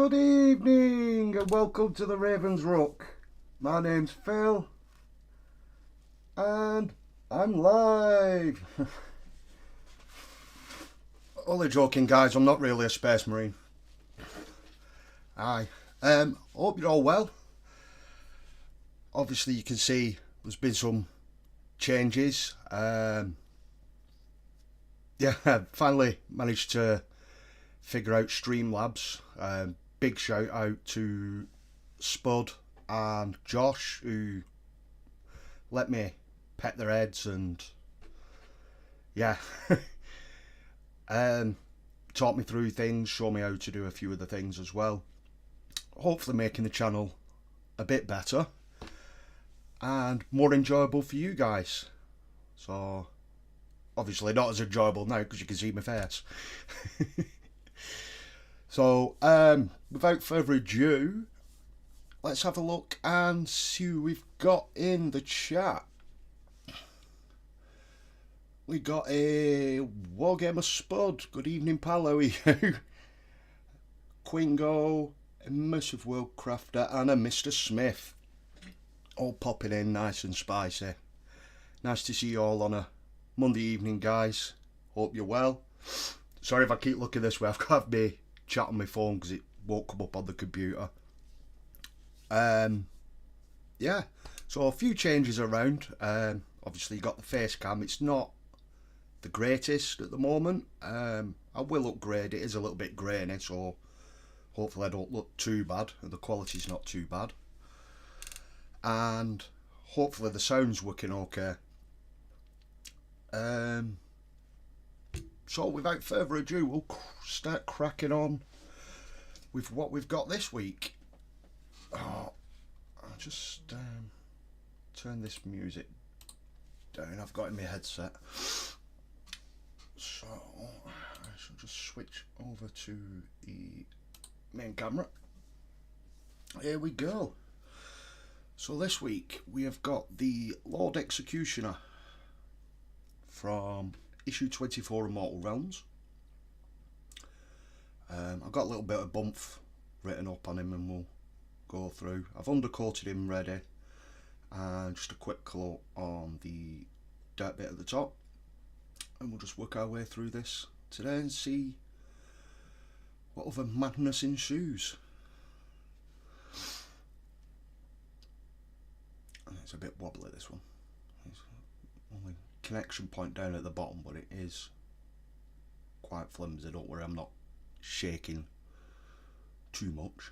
Good evening and welcome to the Ravens Rock. My name's Phil and I'm live. Only joking, guys, I'm not really a space marine. Aye. Hope you're all well. Obviously you can see there's been some changes. Finally managed to figure out Streamlabs. Big shout out to Spud and Josh who let me pet their heads and taught me through things, showed me how to do a few of the things as well. Hopefully making the channel a bit better and more enjoyable for you guys. So obviously not as enjoyable now because you can see my face. So without further ado, let's have a look and see who we've got in the chat. We got a Wargamer Spud. Good evening, pal. How are you? Quingo, Immersive World Crafter, and a Mr. Smith. All popping in nice and spicy. Nice to see you all on a Monday evening, guys. Hope you're well. Sorry if I keep looking this way. I've got me chat on my phone because it won't come up on the computer. So a few changes around. Obviously you got the face cam. It's not the greatest at the moment. I will upgrade. It is a little bit grainy, so hopefully I don't look too bad and the quality's not too bad. And hopefully the sound's working okay. So without further ado, we'll start cracking on with what we've got this week. I'll just turn this music down. I've got it in my headset. So I shall just switch over to the main camera. Here we go. So this week we have got the Lord Executioner from issue 24 Immortal Realms. I've got a little bit of bump written up on him and we'll go through. I've undercoated him ready and just a quick coat on the dirt bit at the top, and we'll just work our way through this today and see what other madness ensues. It's a bit wobbly, this one. It's only connection point down at the bottom, but it is quite flimsy. Don't worry, I'm not shaking too much.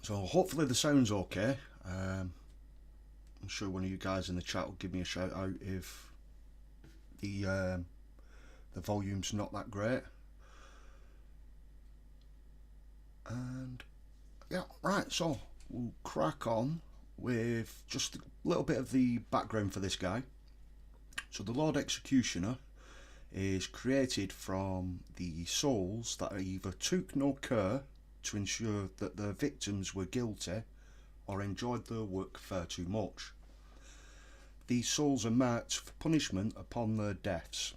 So hopefully the sound's okay. I'm sure one of you guys in the chat will give me a shout out if the volume's not that great. And yeah, right, so we'll crack on with just a little bit of the background for this guy. So the Lord Executioner is created from the souls that either took no care to ensure that their victims were guilty or enjoyed their work far too much. These souls are marked for punishment upon their deaths.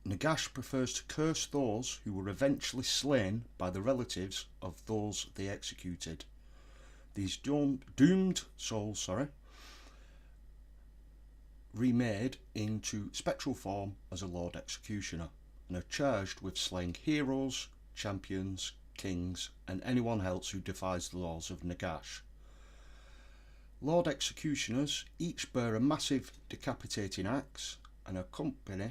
Nagash prefers to curse those who were eventually slain by the relatives of those they executed. These doomed souls, remade into spectral form as a Lord Executioner and are charged with slaying heroes, champions, kings and anyone else who defies the laws of Nagash. Lord Executioners each bear a massive decapitating axe and accompanied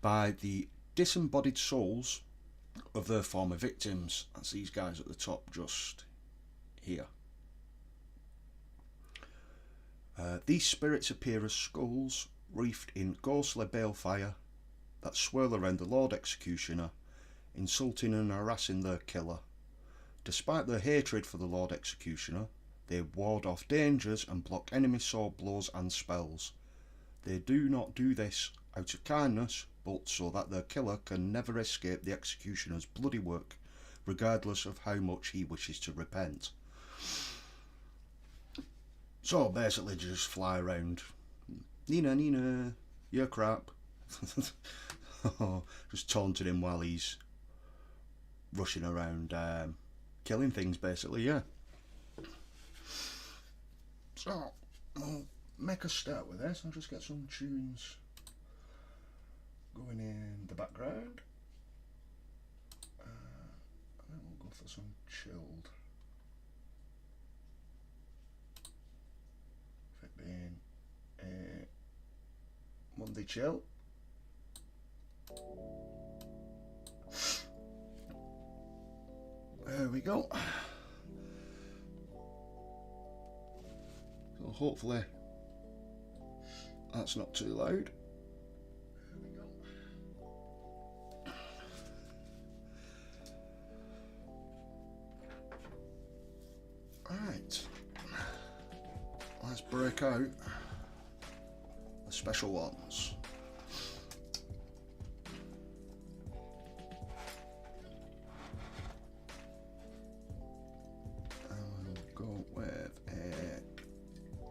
by the disembodied souls of their former victims. That's these guys at the top just here. These spirits appear as skulls wreathed in ghostly balefire that swirl around the Lord Executioner, insulting and harassing their killer. Despite their hatred for the Lord Executioner, they ward off dangers and block enemy sword blows and spells. They do not do this out of kindness, but so that their killer can never escape the Executioner's bloody work, regardless of how much he wishes to repent. So basically just fly around. Nina, you're crap. Just taunting him while he's rushing around killing things basically, yeah. So I'll make a start with this. I'll just get some tunes going in the background. And then we'll go for some chilled. If it being a Monday chill. There we go. So hopefully that's not too loud. There we go. Right. Let's break out the special ones.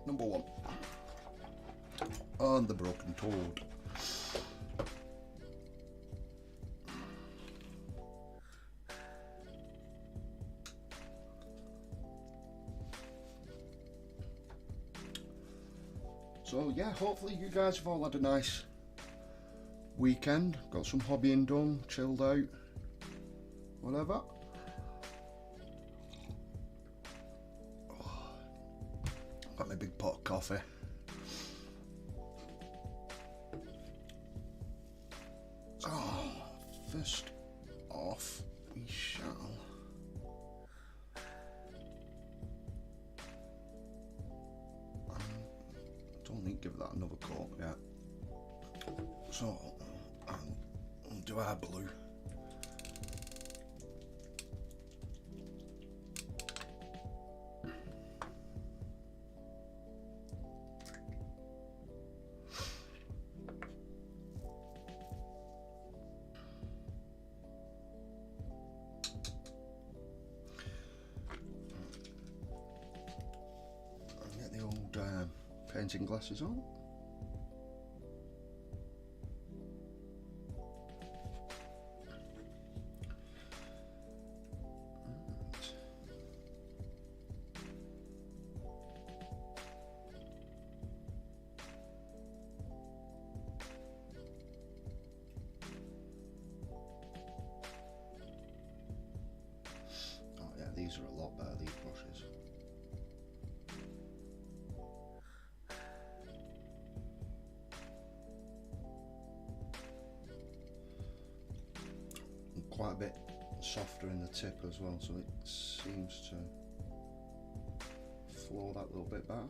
Number 1 on the broken toad. So yeah, hopefully you guys have all had a nice weekend, got some hobbying done, chilled out, whatever. Got my big pot of coffee. So, first off, we shall don't need to give that another coat yet. So, I'll do our blue. Painting glasses on. Oh yeah, these are a lot better, these brushes. Quite a bit softer in the tip as well, so it seems to flow that little bit better.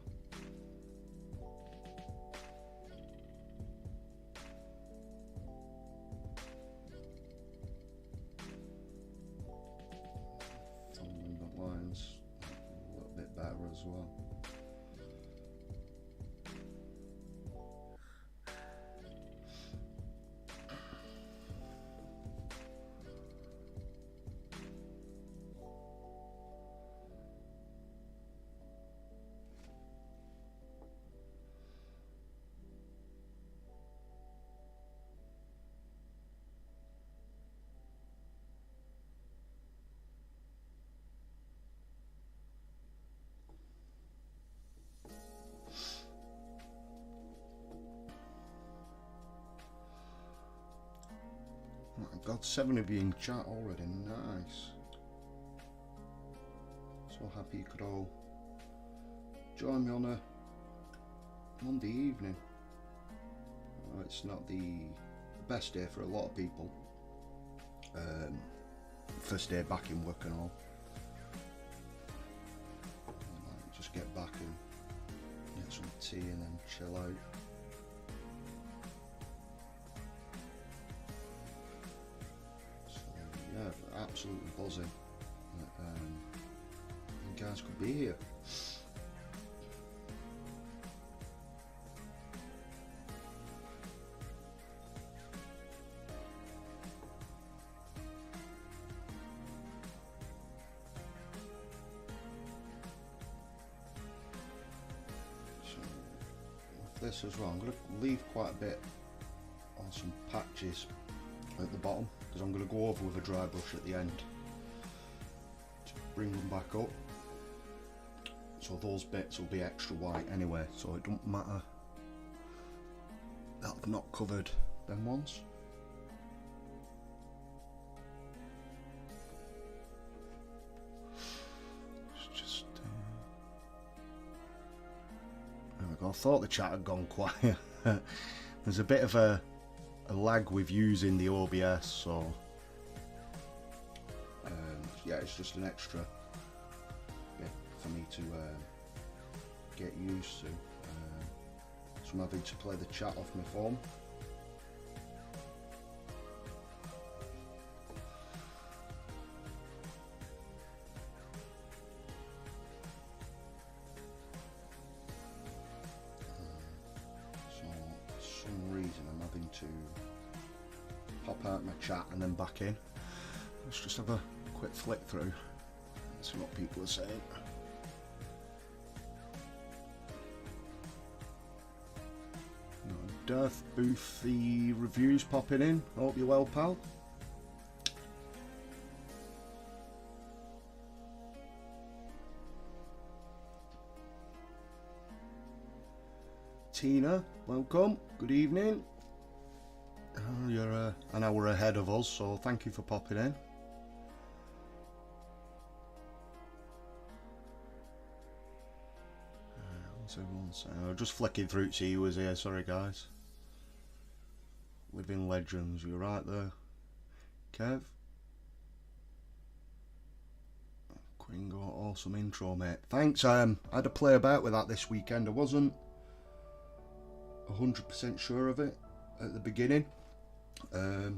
Following the lines a little bit better as well. Oh my God, 7 of you in chat already, nice. So happy you could all join me on a Monday evening. It's not the best day for a lot of people. First day back in work and all. Just get back and get some tea and then chill out. Yeah, absolutely buzzing that you guys could be here. So with this as well, I'm going to leave quite a bit on some patches at the bottom, because I'm going to go over with a dry brush at the end bring them back up. So those bits will be extra white anyway, so it don't matter that I've not covered them ones. There we go. I thought the chat had gone quiet. There's a bit of a lag with using the OBS, so yeah, it's just an extra bit for me to get used to. So I'm having to play the chat off my phone. So for some reason I'm having to pop out my chat and then back in. Let's just have a quick flick through and see what people are saying. Darth Booth, the reviews popping in. Hope you're well, pal. Tina, welcome. Good evening. You're an hour ahead of us, so thank you for popping in. What's everyone saying? I'm just flicking through to see who was here. Sorry, guys. Living Legends, you're right there. Kev. Quingo, awesome intro, mate. Thanks. I had to play about with that this weekend. I wasn't 100% sure of it at the beginning. The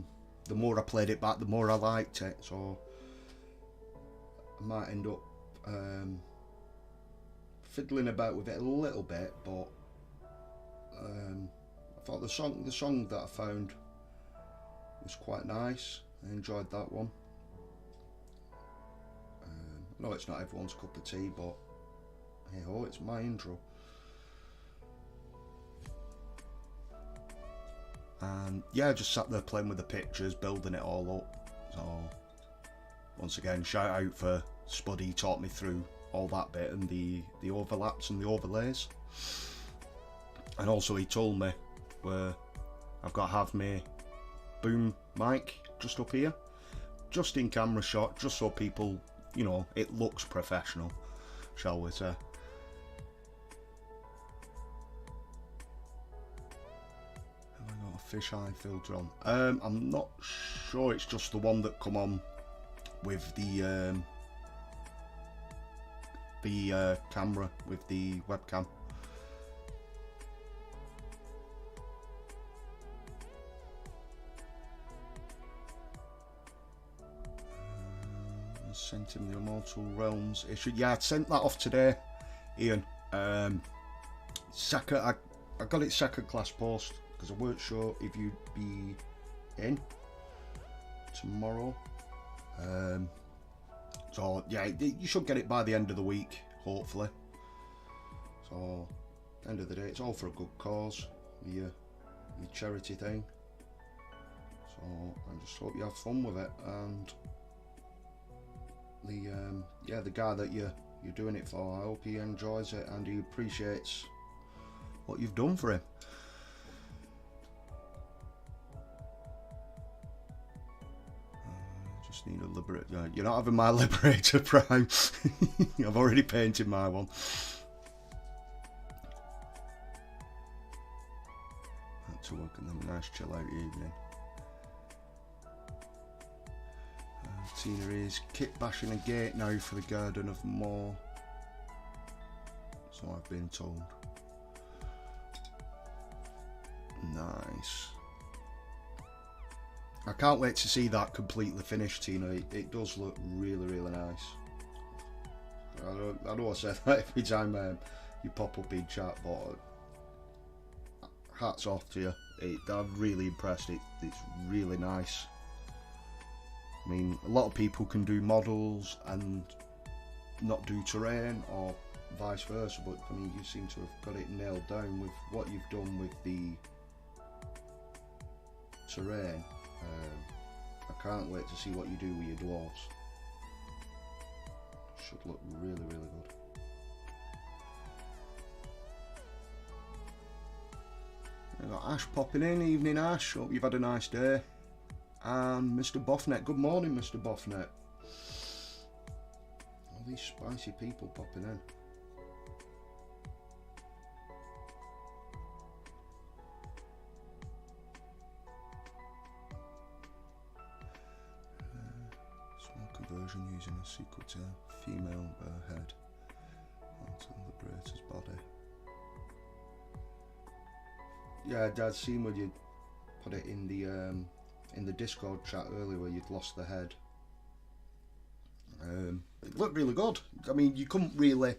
more I played it back, the more I liked it. So I might end up fiddling about with it a little bit, but I thought the song that I found was quite nice. I enjoyed that one. I know it's not everyone's cup of tea, but hey ho, it's my intro. And yeah, I just sat there playing with the pictures, building it all up. So once again, shout out for Spuddy, taught me through all that bit and the overlaps and the overlays. And also he told me where I've got to have my boom mic just up here, just in camera shot, just so people, you know, it looks professional, shall we say. Have I got a fisheye filter on? I'm not sure, it's just the one that come on with the camera, with the webcam. Sent him the Immortal Realms issue. Yeah, I sent that off today, Ian. Second, I got it second class post because I weren't sure if you'd be in tomorrow. So yeah, you should get it by the end of the week, hopefully. So end of the day, it's all for a good cause, your charity thing. So I just hope you have fun with it, and the guy that you're doing it for, I hope he enjoys it and he appreciates what you've done for him. Just need a Liberator. You're not having my Liberator Prime. I've already painted my one. Back to work and have a nice chill out evening. Tina is kit bashing a gate now for the Garden of Moor, so I've been told. Nice. I can't wait to see that completely finished, Tina. It does look really, really nice. I know I say that every time you pop up in chat, but hats off to you. I'm really impressed. It's really nice. I mean, a lot of people can do models and not do terrain, or vice versa, but I mean, you seem to have got it nailed down with what you've done with the terrain. I can't wait to see what you do with your dwarves. should look really, really good. We've got Ash popping in. Evening, Ash. Hope you've had a nice day. And Mr. Boffnet. Good morning, Mr. Boffnet. All these spicy people popping in. Small conversion using a secret female head onto the liberator's body. Yeah, Dad, seen when you put it in the Discord chat earlier where you'd lost the head. It looked really good. I mean, you couldn't really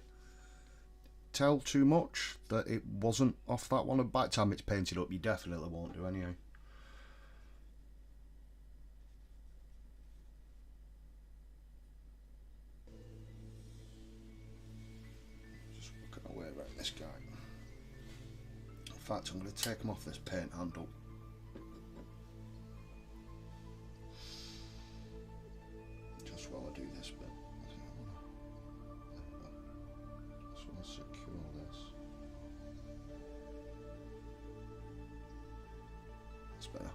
tell too much that it wasn't off that one. By the time it's painted up, you definitely won't do anyway. Just working our way around this guy. In fact, I'm going to take him off this paint handle. Just while I do this bit. Just want to secure this. That's better.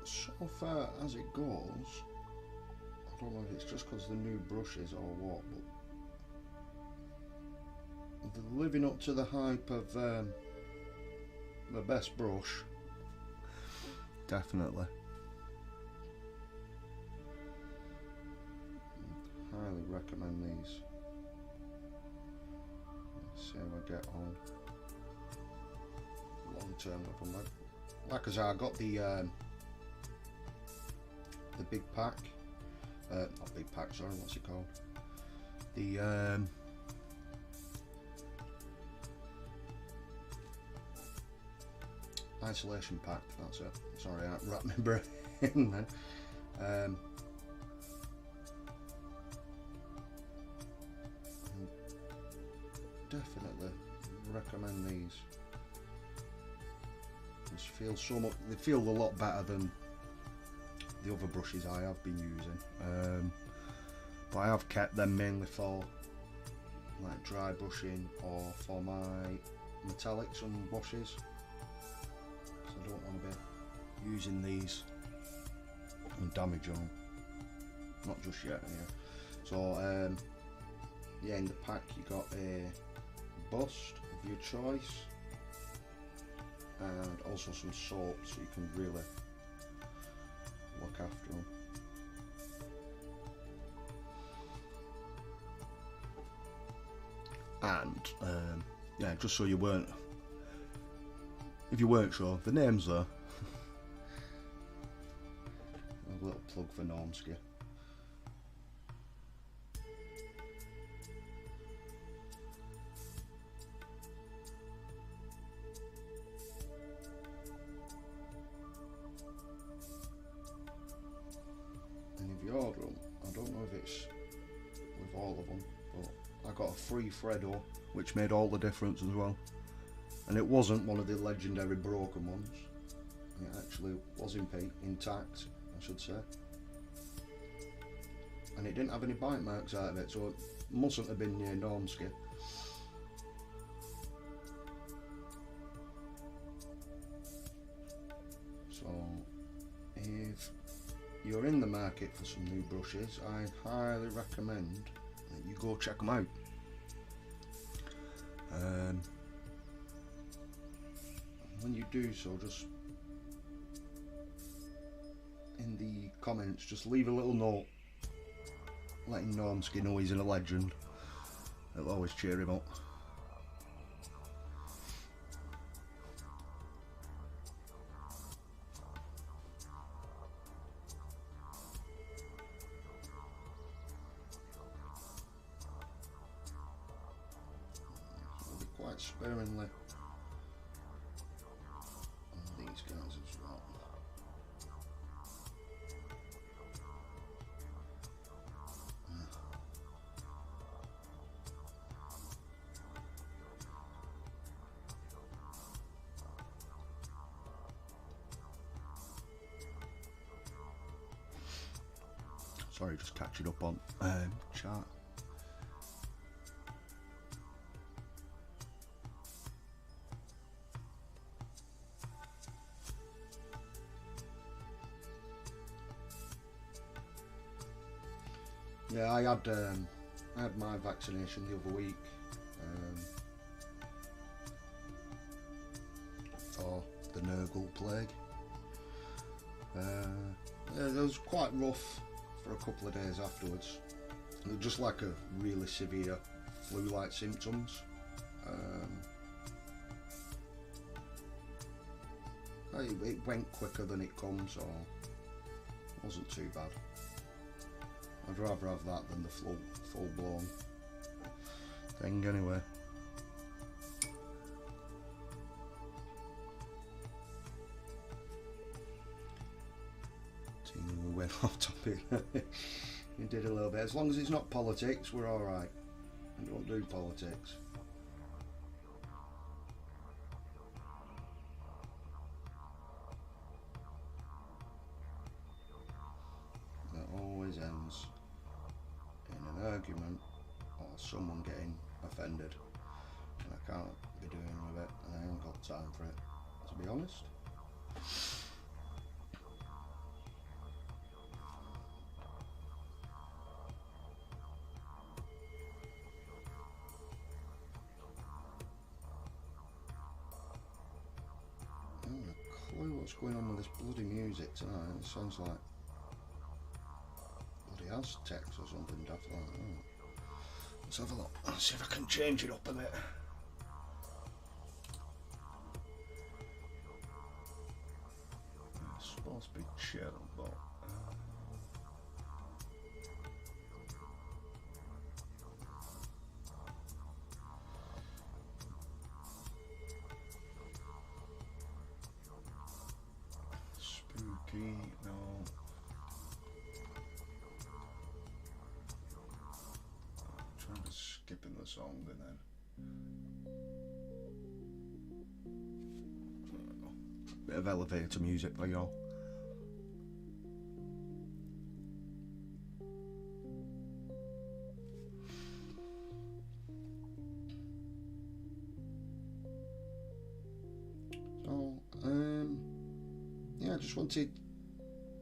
So far as it goes, I don't know if it's just because the new brushes or what, but they're living up to the hype of the best brush. Definitely. Highly recommend these. Let's see how I get on long term with them. Like as I got the big pack, not big pack, sorry, what's it called? The isolation pack, that's it. Sorry, I can't remember it then. Definitely recommend these. Just feel so much, they feel a lot better than the other brushes I have been using, but I have kept them mainly for like dry brushing or for my metallics and washes, because I don't want to be using these and damage them, not just yet anyway. So yeah, in the pack you got a bust of your choice and also some soap so you can really look after them. And yeah, just so you weren't, if you weren't sure, the name's there. A little plug for Normsky. And if you order them, I don't know if it's with all of them, but I got a free Freddo, which made all the difference as well. And it wasn't one of the legendary broken ones. It actually was intact, I should say. And it didn't have any bite marks out of it, so it mustn't have been near Normsky. So, if you're in the market for some new brushes, I highly recommend that you go check them out. When you do so, just in the comments, just leave a little note letting Normsky know he's a legend. It'll always cheer him up. quite sparingly on these guys as well. Sorry, just catching up on chat. Yeah, I had my vaccination the other week for the Nurgle plague. It was quite rough for a couple of days afterwards. It was just like a really severe flu-like symptoms. It went quicker than it comes, so it wasn't too bad. I'd rather have that than the full-blown thing anyway. We went off topic. We did a little bit. As long as it's not politics, we're alright. We don't do politics. That always ends in an argument or someone getting offended. And I can't be doing with it, and I haven't got time for it, to be honest. What's going on with this bloody music tonight? It sounds like bloody Aztecs or something daft like that. Let's have a look. Let's see if I can change it up a bit. It's supposed to be chill, but no. I'm trying to skip in the song and then bit of elevator music for y'all. So yeah, I just wanted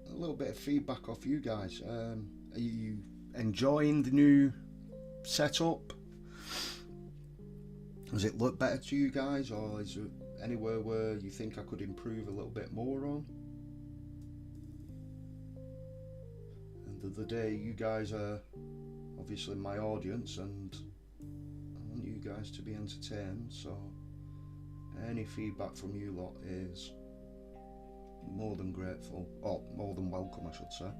a little bit of feedback off you guys. Are you enjoying the new setup? Does it look better to you guys, or is there anywhere where you think I could improve a little bit more on? End of the day, you guys are obviously my audience, and I want you guys to be entertained, so any feedback from you lot is more than grateful, or more than welcome, I should say.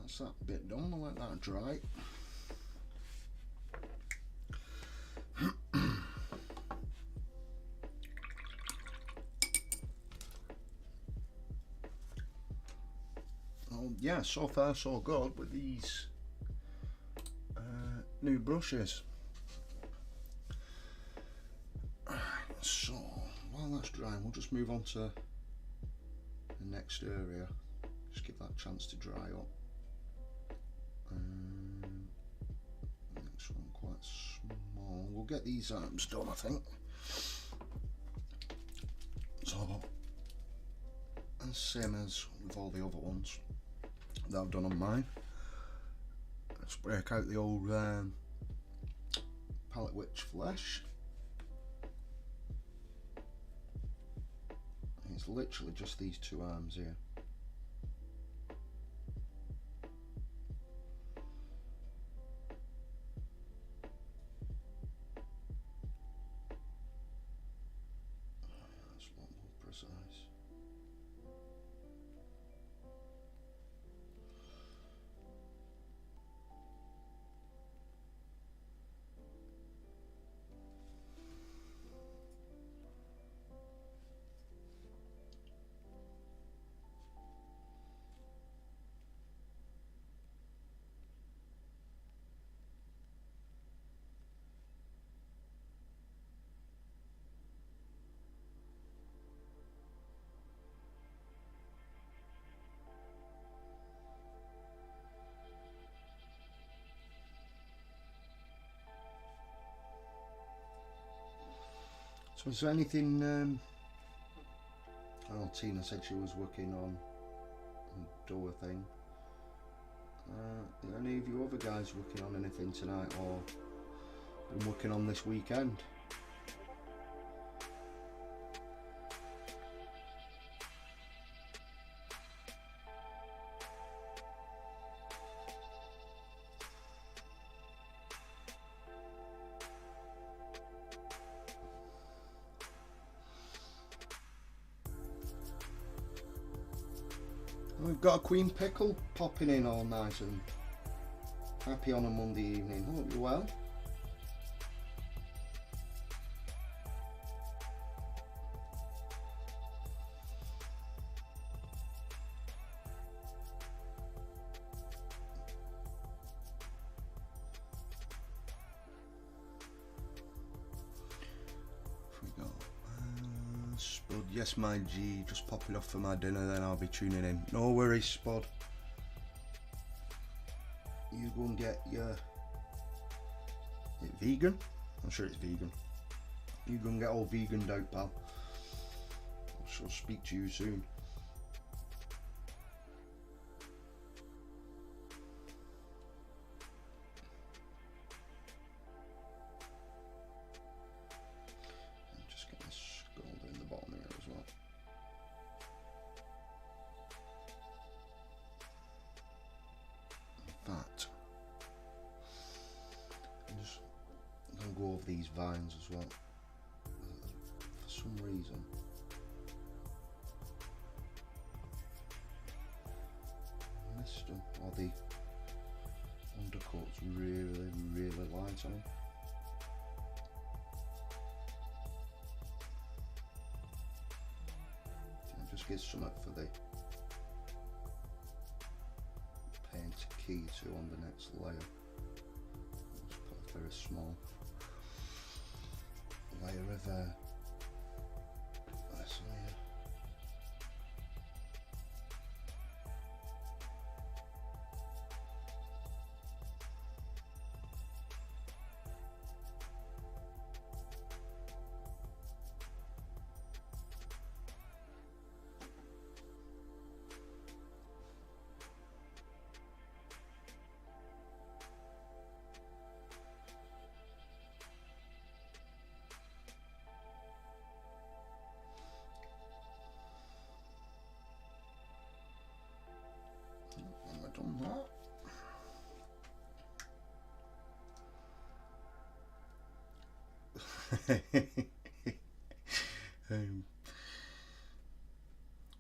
that's that bit done. We'll let that dry. Well, yeah, so far so good with these new brushes. So while that's drying, we'll just move on to the next area. Just give that a chance to dry up. Next one quite small. We'll get these arms done, I think. So, and same as with all the other ones that I've done on mine. Let's break out the old palette witch flesh. It's literally just these two arms here. That's a lot more precise. So is there anything, oh, Tina said she was working on a door thing. Are any of you other guys working on anything tonight, or been working on this weekend? We've got a Queen Pickle popping in all nice and happy on a Monday evening. Hope you're well. Spud, yes my G, just popping off for my dinner, then I'll be tuning in. No worries, Spud. You go and get your... Is it vegan? I'm sure it's vegan. You go and get all veganed out, pal. I shall speak to you soon. Go over these vines as well. For some reason, I missed them, or the undercoat's really light on them. I'll just get some up for the paint key to on the next layer. Just put a very small layer of this on here.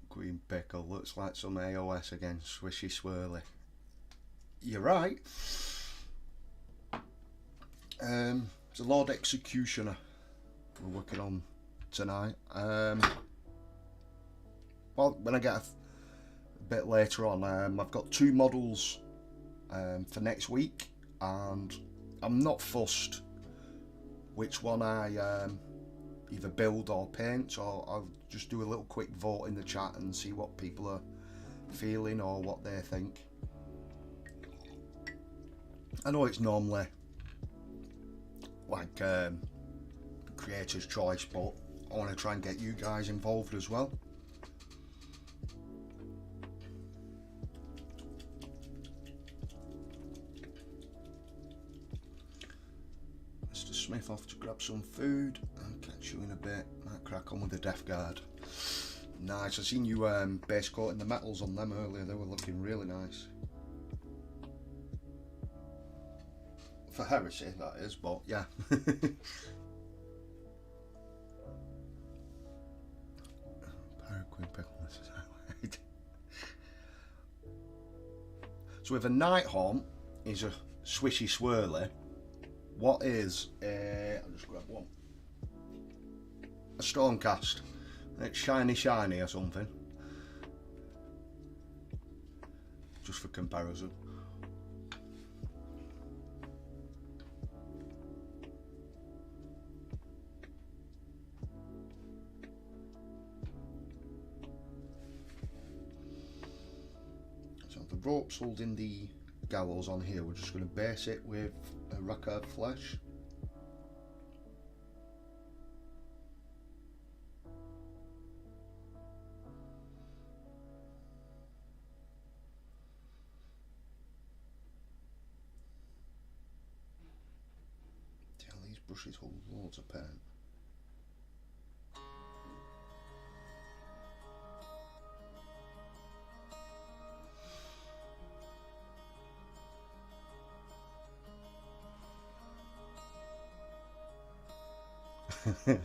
Queen Pickle looks like some AOS again, swishy swirly. You're right. It's a Lord Executioner we're working on tonight. Well, when I get a bit later on, I've got 2 models for next week, and I'm not fussed which one I either build or paint, so I'll just do a little quick vote in the chat and see what people are feeling or what they think. I know it's normally like creator's choice, but I want to try and get you guys involved as well. Mr. Smith off to grab some food. I'll catch you in a bit. Might crack on with the Death Guard. Nice. I seen you base coating the metals on them earlier. They were looking really nice. For heresy, that is, but yeah. So if a Nighthaunt is a swishy swirly, what is I'll just grab one. A Stormcast. It's shiny or something. Just for comparison. So the ropes holding the gallows on here, we're just going to base it with a Rackard flesh. Yeah, these brushes hold loads of paint.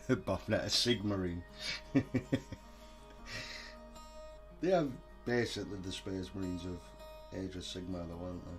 Bobnet, a Sigmarine. They are basically the Space Marines of Age of Sigmar though, aren't they?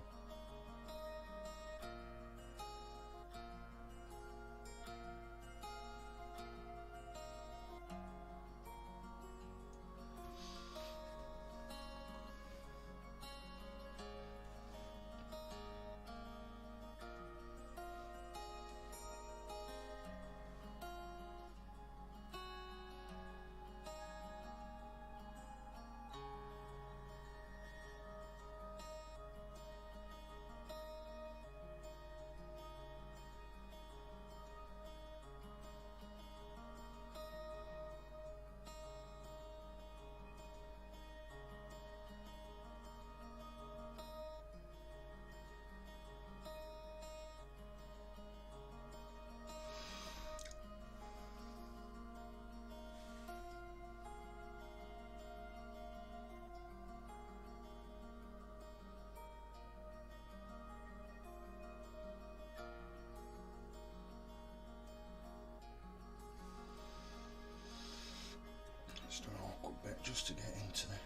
Just an awkward bit just to get into there.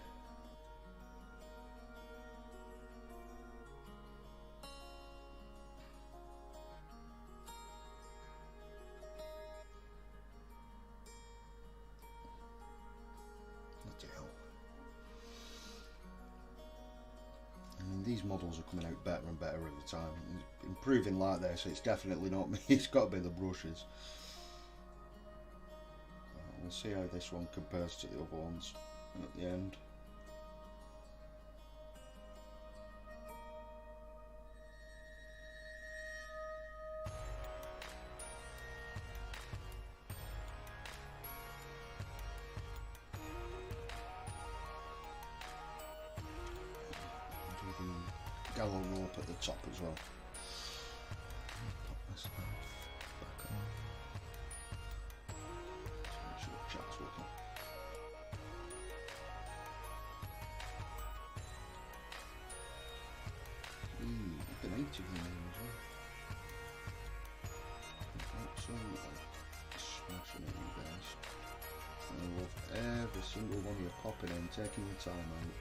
Bloody hell. I mean, these models are coming out better and better at the time. It's improving like this, so it's definitely not me. It's got to be the brushes. We'll see how this one compares to the other ones at the end. Do the gallows rope at the top as well. Pop this off, back on. Chat's working. I've been 80 of them as well. Absolutely smashing it, you guys. I love every single one of you popping in, taking your time out.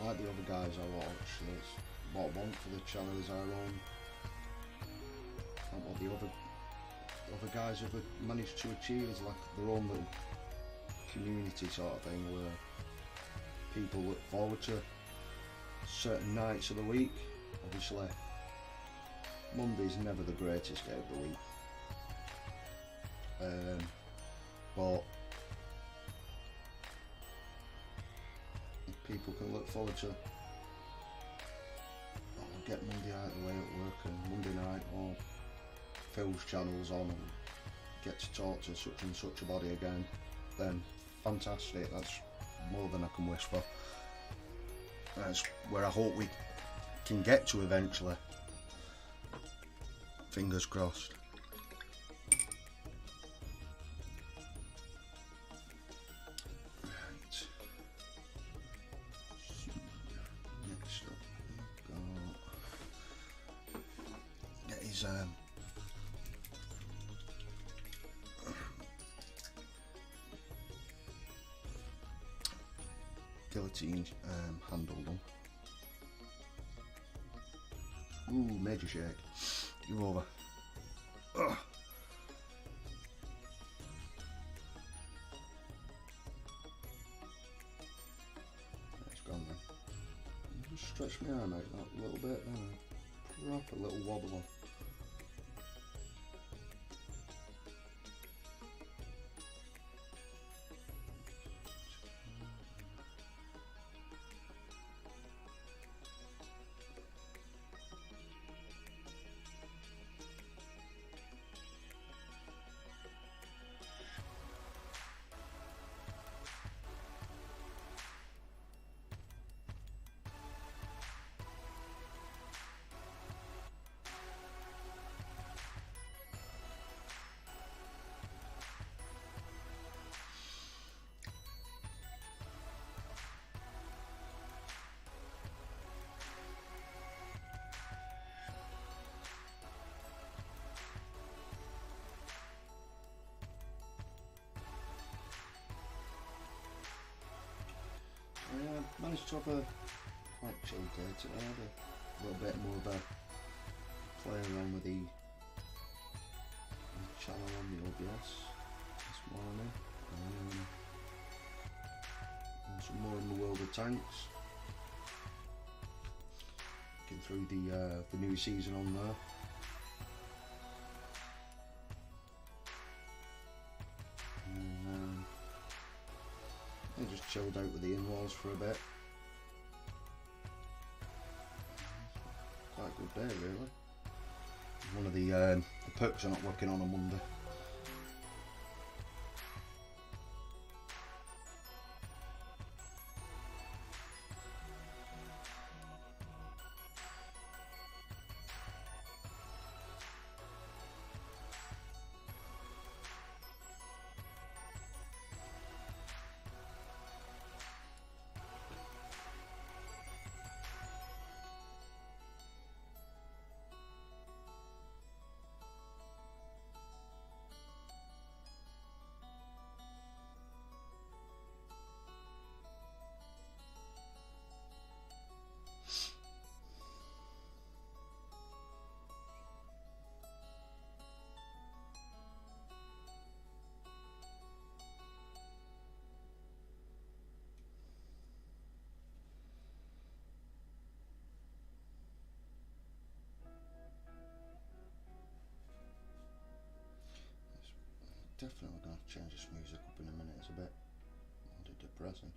like the other guys I watch. That's what I want for the channel is our own. And what the other guys have managed to achieve is like their own little community sort of thing where people look forward to certain nights of the week. Obviously, Monday's never the greatest day of the week, but if people can look forward to, get Monday out of the way at work and Monday night, or Phil's channel's on and get to talk to such and such a body again, then fantastic. That's more than I can wish for. That's where I hope we can get to eventually. Fingers crossed. Right. Next up we've got get his guillotine handle done. Ooh, major shake. You're over. Ugh. It's gone then. Just stretch my arm out that little bit then. Proper little wobble on. Yeah, I managed to have a quite chilled day today. I had a little bit more of a play around with the channel on the OBS this morning. And some more in the world of tanks. Looking through the new season on there. I just chilled out with the in-laws for a bit. Quite a good day really. One of the perks are not working on Monday. Definitely going to change this music up in a minute. It's a bit depressing.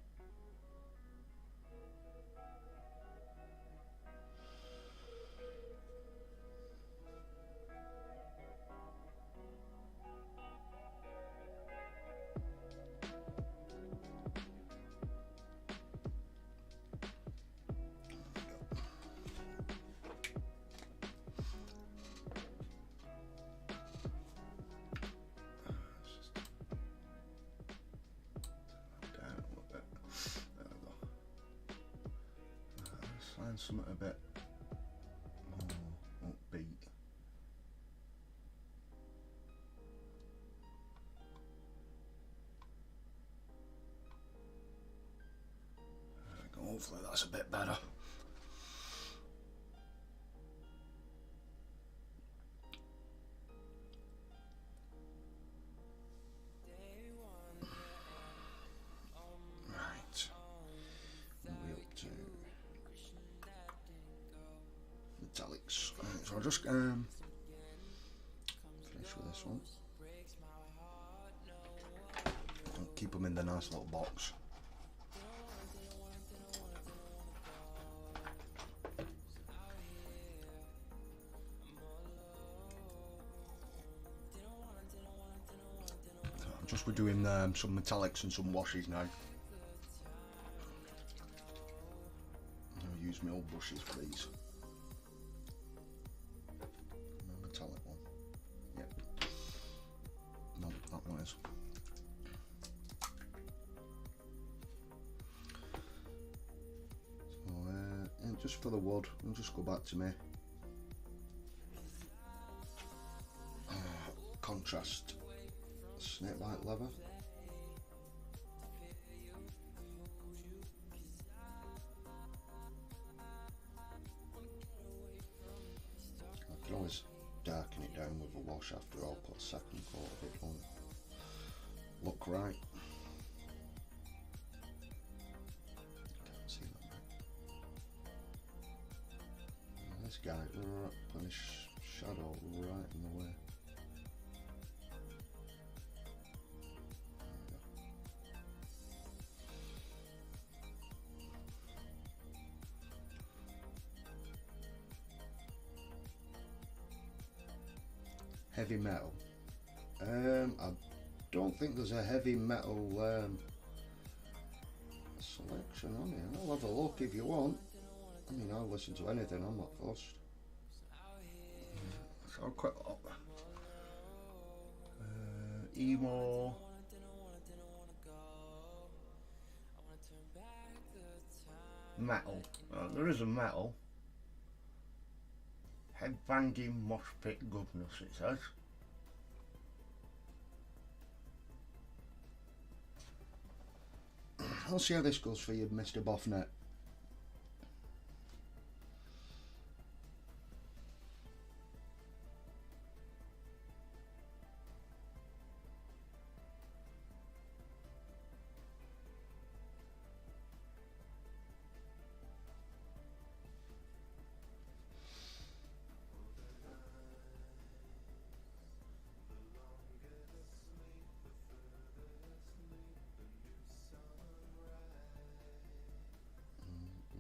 Something a bit more upbeat. There we go. Hopefully that's a bit better. Right. What are we up to? Metallics. Right, so I'll just finish with this one. I'll keep them in the nice little box. Just we're doing some metallics and some washes now. I'll use my old brushes for these. No metallic one. Yep. No, that one is. So and just for the wood, I'll just go back to me. Contrast. Snake-like leather. I can always darken it down with a wash after I'll put a second coat of it on. Look right. Can't see that bit. This guy put his shadow right in the way. Heavy metal. I don't think there's a heavy metal selection on here. I'll have a look if you want. I mean, I'll listen to anything, I'm not fussed. So I'll quite up. Emo. Metal. There is a metal. Headbanging mosh pit goodness, it says. I'll see how this goes for you, Mr. Boffnet.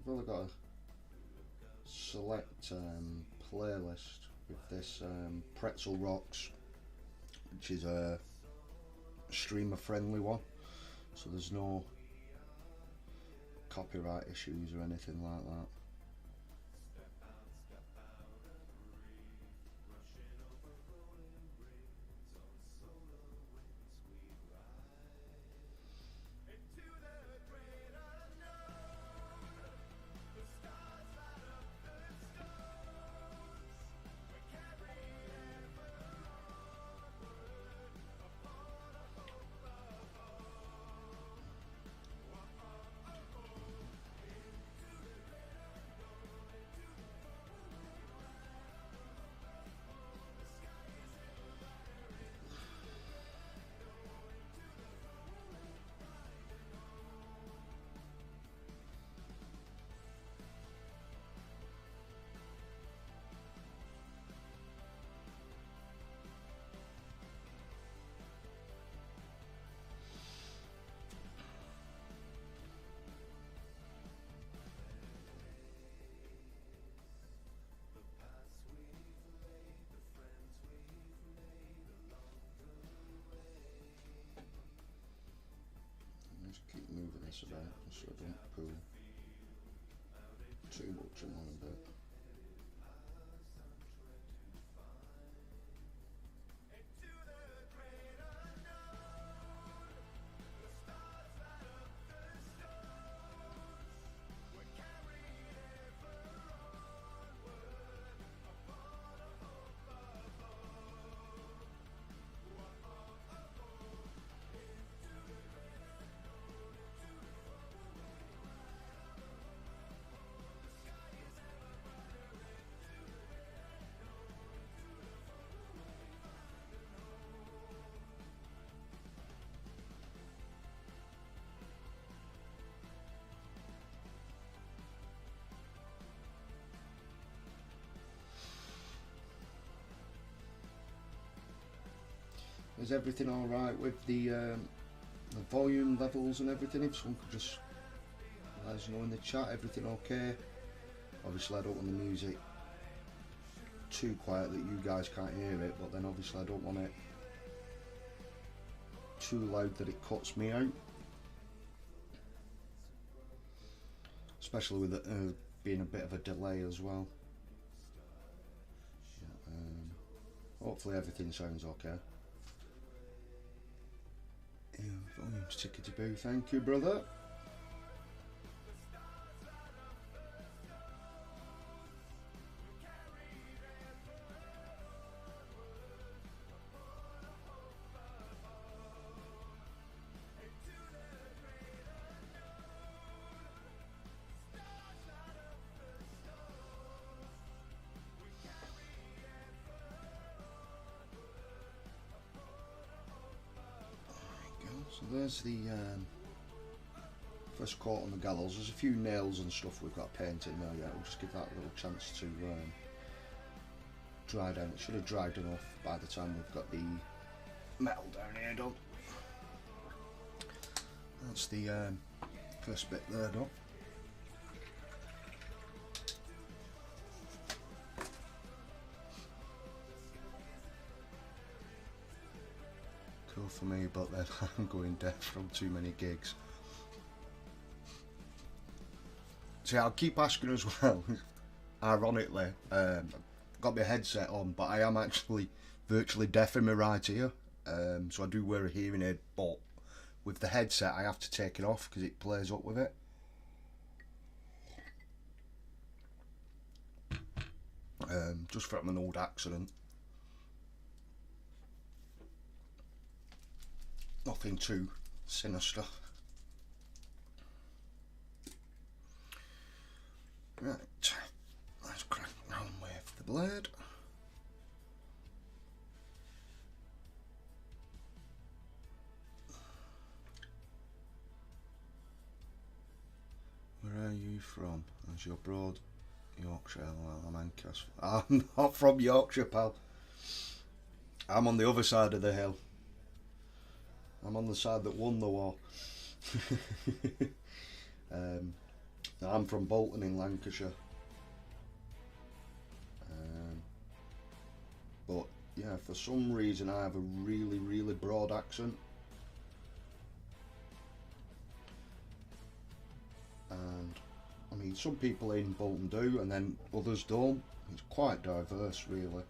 I've only got a select playlist with this Pretzel Rocks, which is a streamer friendly one, so there's no copyright issues or anything like that. Just keep moving this about so I don't pull too much in one bit. is everything alright with the volume levels and everything? If someone could just let us know in the chat, everything okay? Obviously I don't want the music too quiet that you guys can't hear it, but then obviously I don't want it too loud that it cuts me out, especially with it being a bit of a delay as well. Hopefully everything sounds okay. Volume's tickety-boo, thank you brother. So there's the first coat on the gallows. There's a few nails and stuff we've got to paint in there yet. We'll just give that a little chance to dry down. It should have dried enough by the time we've got the metal down here done. That's the first bit there done. Cool for me, but then I'm going deaf from too many gigs. See, I'll keep asking as well. Ironically, I've got my headset on, but I am actually virtually deaf in my right ear. So I do wear a hearing aid, but with the headset I have to take it off because it plays up with it. Just from an old accident. Nothing too sinister. Right, let's crack on with the blade. Where are you from? As your broad Yorkshire. Well, I'm Ancaster. I'm not from Yorkshire, pal. I'm on the other side of the hill. I'm on the side that won the war. I'm from Bolton in Lancashire. But yeah, for some reason I have a really broad accent. And I mean, some people in Bolton do, and then others don't. It's quite diverse, really.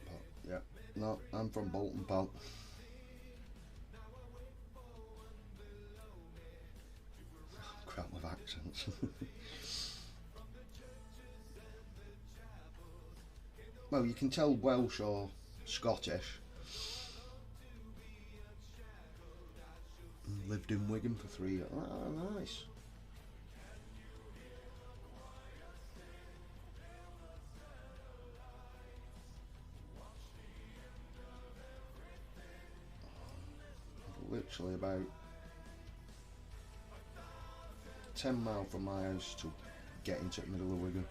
But yeah, no, I'm from Bolton, pal. Crap with accents. Well, you can tell Welsh or Scottish. Lived in Wigan for 3 years. Oh, nice. Literally about 10 miles from my house to get into the middle of Wigan.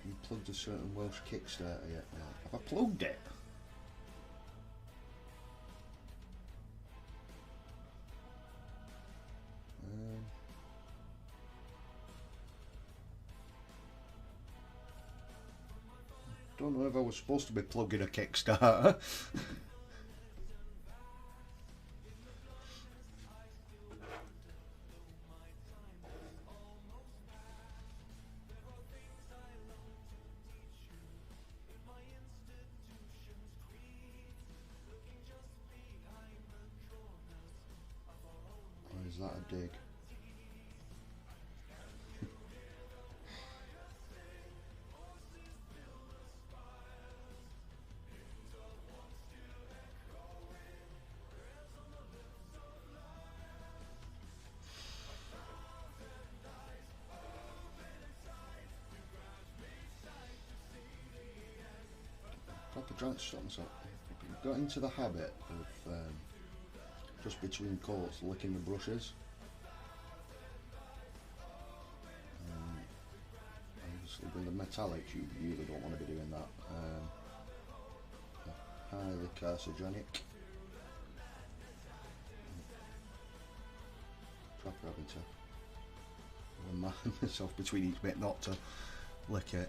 You plugged a certain Welsh Kickstarter yet? No. Have I plugged it? Don't know if I was supposed to be plugging a Kickstarter. Or is that a dig? Proper trying to stop myself. Got into the habit of just between coats, licking the brushes. Obviously with the metallics you really don't want to be doing that. Highly carcinogenic. Proper having to remind myself between each bit not to lick it.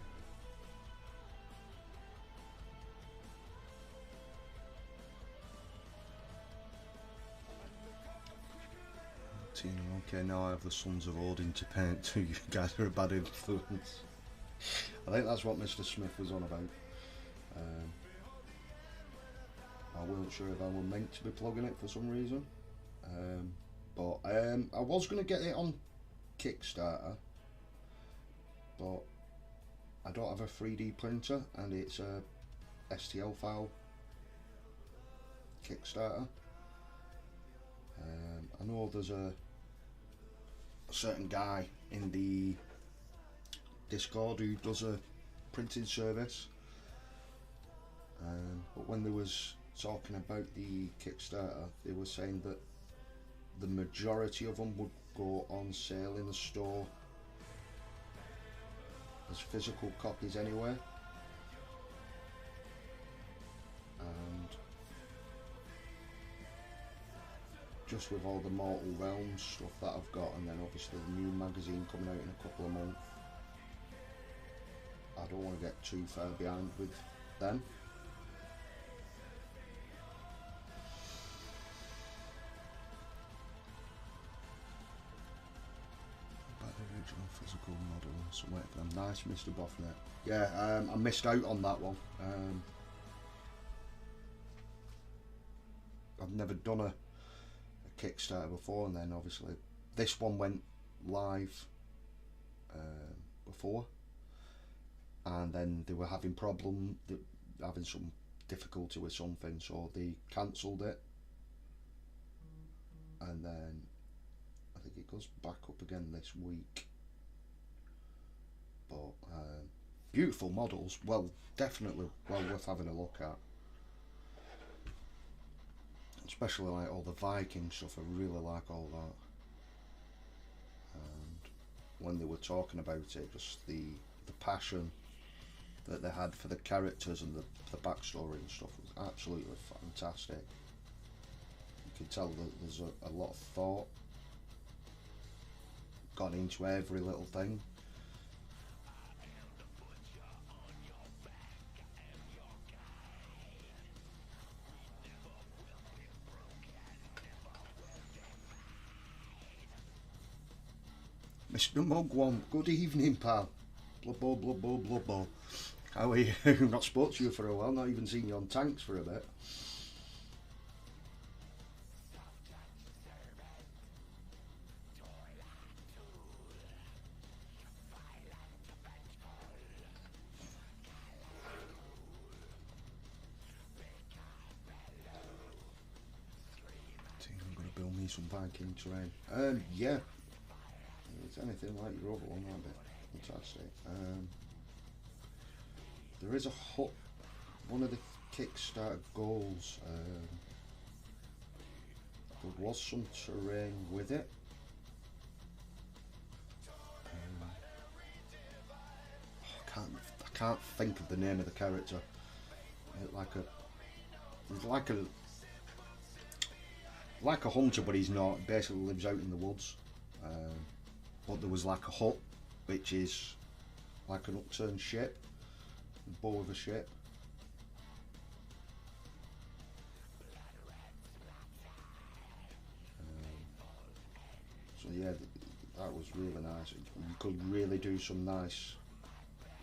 Okay, now I have the Sons of Odin to paint to you guys are a bad influence. I think that's what Mr. Smith was on about. I wasn't sure if I were meant to be plugging it for some reason. But I was going to get it on Kickstarter, but I don't have a 3D printer and it's a STL file Kickstarter. I know there's a certain guy in the Discord who does a printing service, but when they was talking about the Kickstarter, they were saying that the majority of them would go on sale in the store as physical copies anyway, and just with all the Mortal Realms stuff that I've got, and then obviously the new magazine coming out in a couple of months, I don't want to get too far behind with them. About the original physical model, so wait for them. Nice, Mr. Boffnet. Yeah, I missed out on that one. I've never done a Kickstarter before, and then obviously this one went live before, and then they were having having some difficulty with something, so they cancelled it, and then I think it goes back up again this week. But beautiful models, well, definitely well worth having a look at. Especially like all the Viking stuff, I really like all that. And when they were talking about it, just the passion that they had for the characters and the backstory and stuff was absolutely fantastic. You can tell that there's a lot of thought gone into every little thing. Mr. Mugwump, good evening, pal. Blubbo, blubbo, blubbo. How are you? Not spoke to you for a while, not even seen you on tanks for a bit. I'm going to build me some Viking terrain. Yeah. It's anything like your other one, that'd be fantastic. There is a hut, one of the Kickstarter goals, there was some terrain with it. I can't think of the name of the character. He's like a hunter, but he's not. Basically lives out in the woods. But there was like a hut, which is like an upturned ship, the bow of a ship. So yeah, that was really nice. You could really do some nice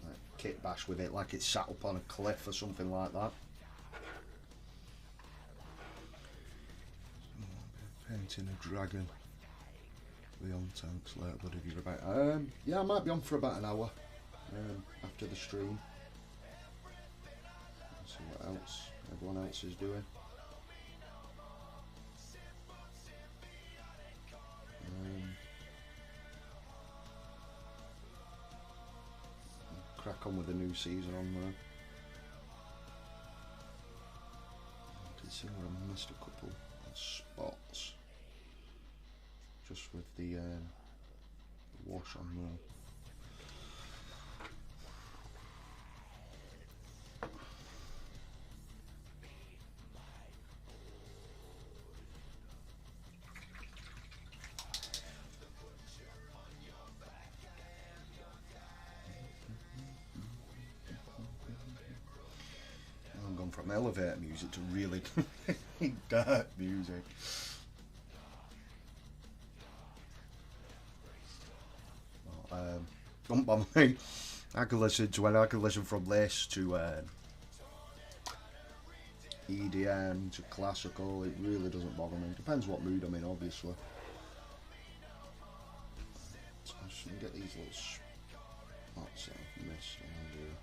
like, kit bash with it, like it's sat up on a cliff or something like that. Painting a dragon. Be on tanks later, but if you're about yeah, I might be on for about an hour after the stream. Let's see what else everyone else is doing. Crack on with the new season on there. I can see where I missed a couple spots just with the wash on there. I've gone from elevator music to really dark music. Don't bother me. I could listen from this to EDM to classical. It really doesn't bother me. Depends what mood I'm in, obviously. So I'm just gonna get these little spots of mist around here.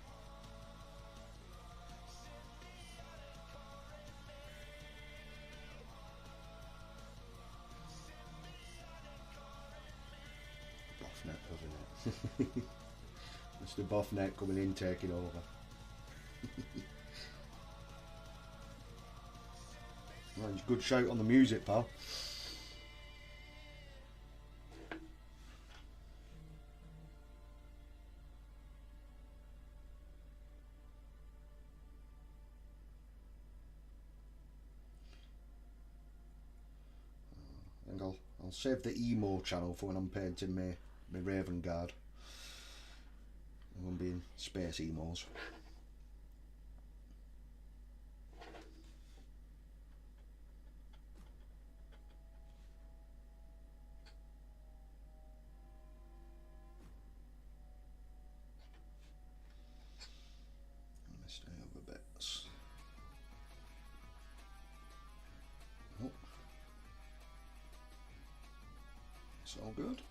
Boffnet, doesn't it? Mr. Boffnet coming in, taking over. Right, good shout on the music, pal. I think I'll save the emo channel for when I'm painting my Raven Guard. I'm going to be in space emos. Stay over bits. Oh. It's all good.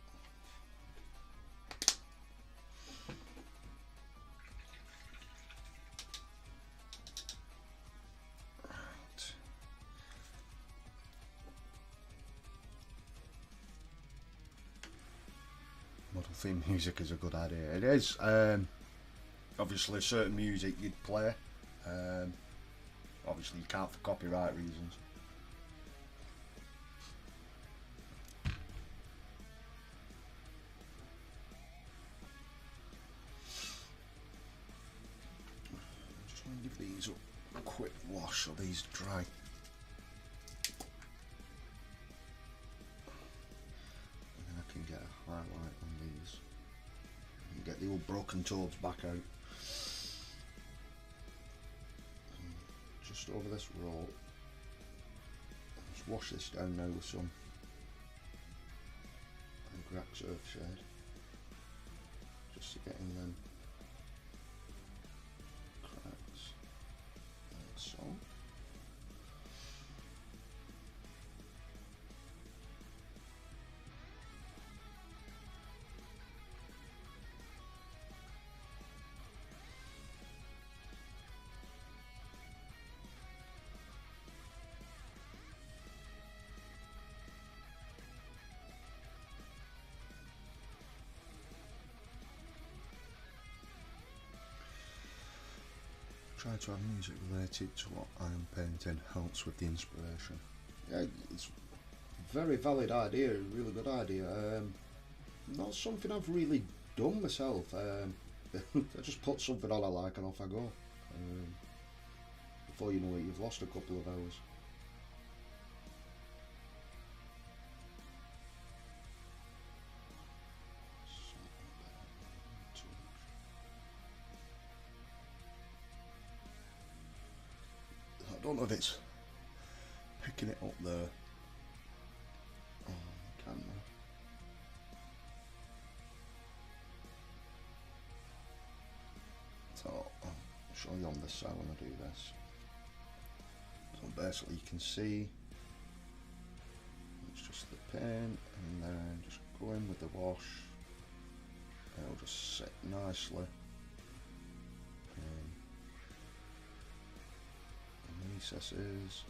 Right. Model theme music is a good idea. It is. Obviously, certain music you'd play. Obviously, you can't for copyright reasons. I'm just going to give these a quick wash so these dry. And then I can get a highlight on these. And get the old broken toads back out. Just over this roll. Just wash this down now with some Grax Earthshade, just to get in them cracks like so. Try to have music related to what I am painting, helps with the inspiration. Yeah, it's a very valid idea, a really good idea. Not something I've really done myself. I just put something on I like and off I go. Before you know it, you've lost a couple of hours. I don't know if it's picking it up there on the camera. So I'll show you on this side when I do this. So basically you can see it's just the paint and then just go in with the wash. It'll just sit nicely. Recesses.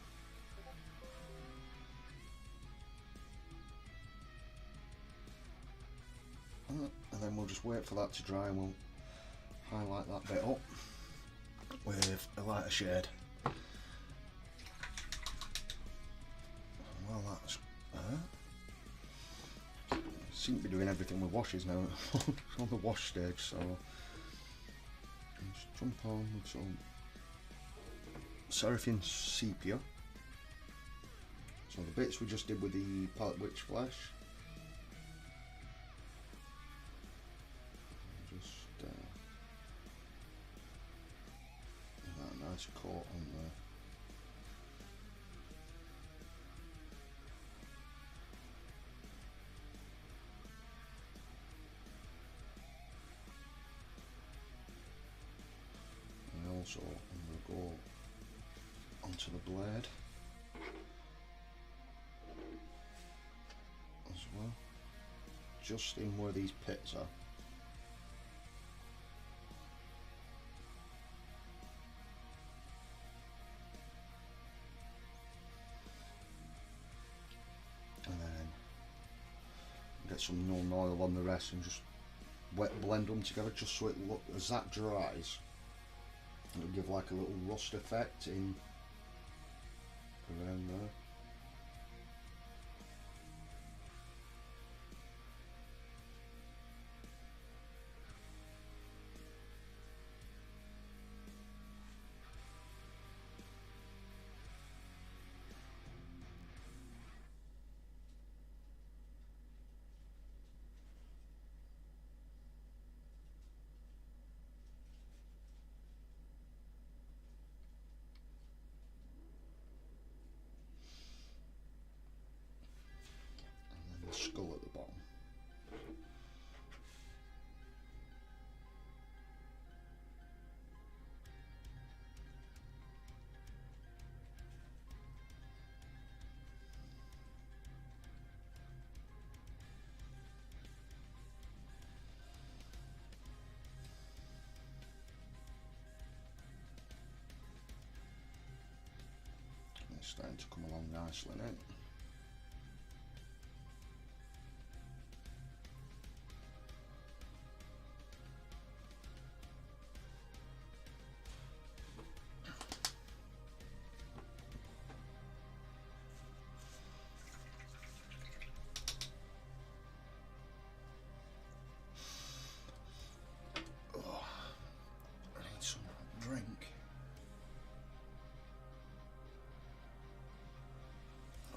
And then we'll just wait for that to dry and we'll highlight that bit up with a lighter shade. seem to be doing everything with washes now. It's on the wash stage, so just jump on with some Seraphim Sepia. So the bits we just did with the palette witch flesh. Just give that a nice coat on there. Also, I'm going to go onto the blade as well, just in where these pits are. And then get some non oil on the rest and just wet blend them together just so it look, as that dries, it'll give like a little rust effect in around there. Skull at the bottom. It's starting to come along nicely now. Drink.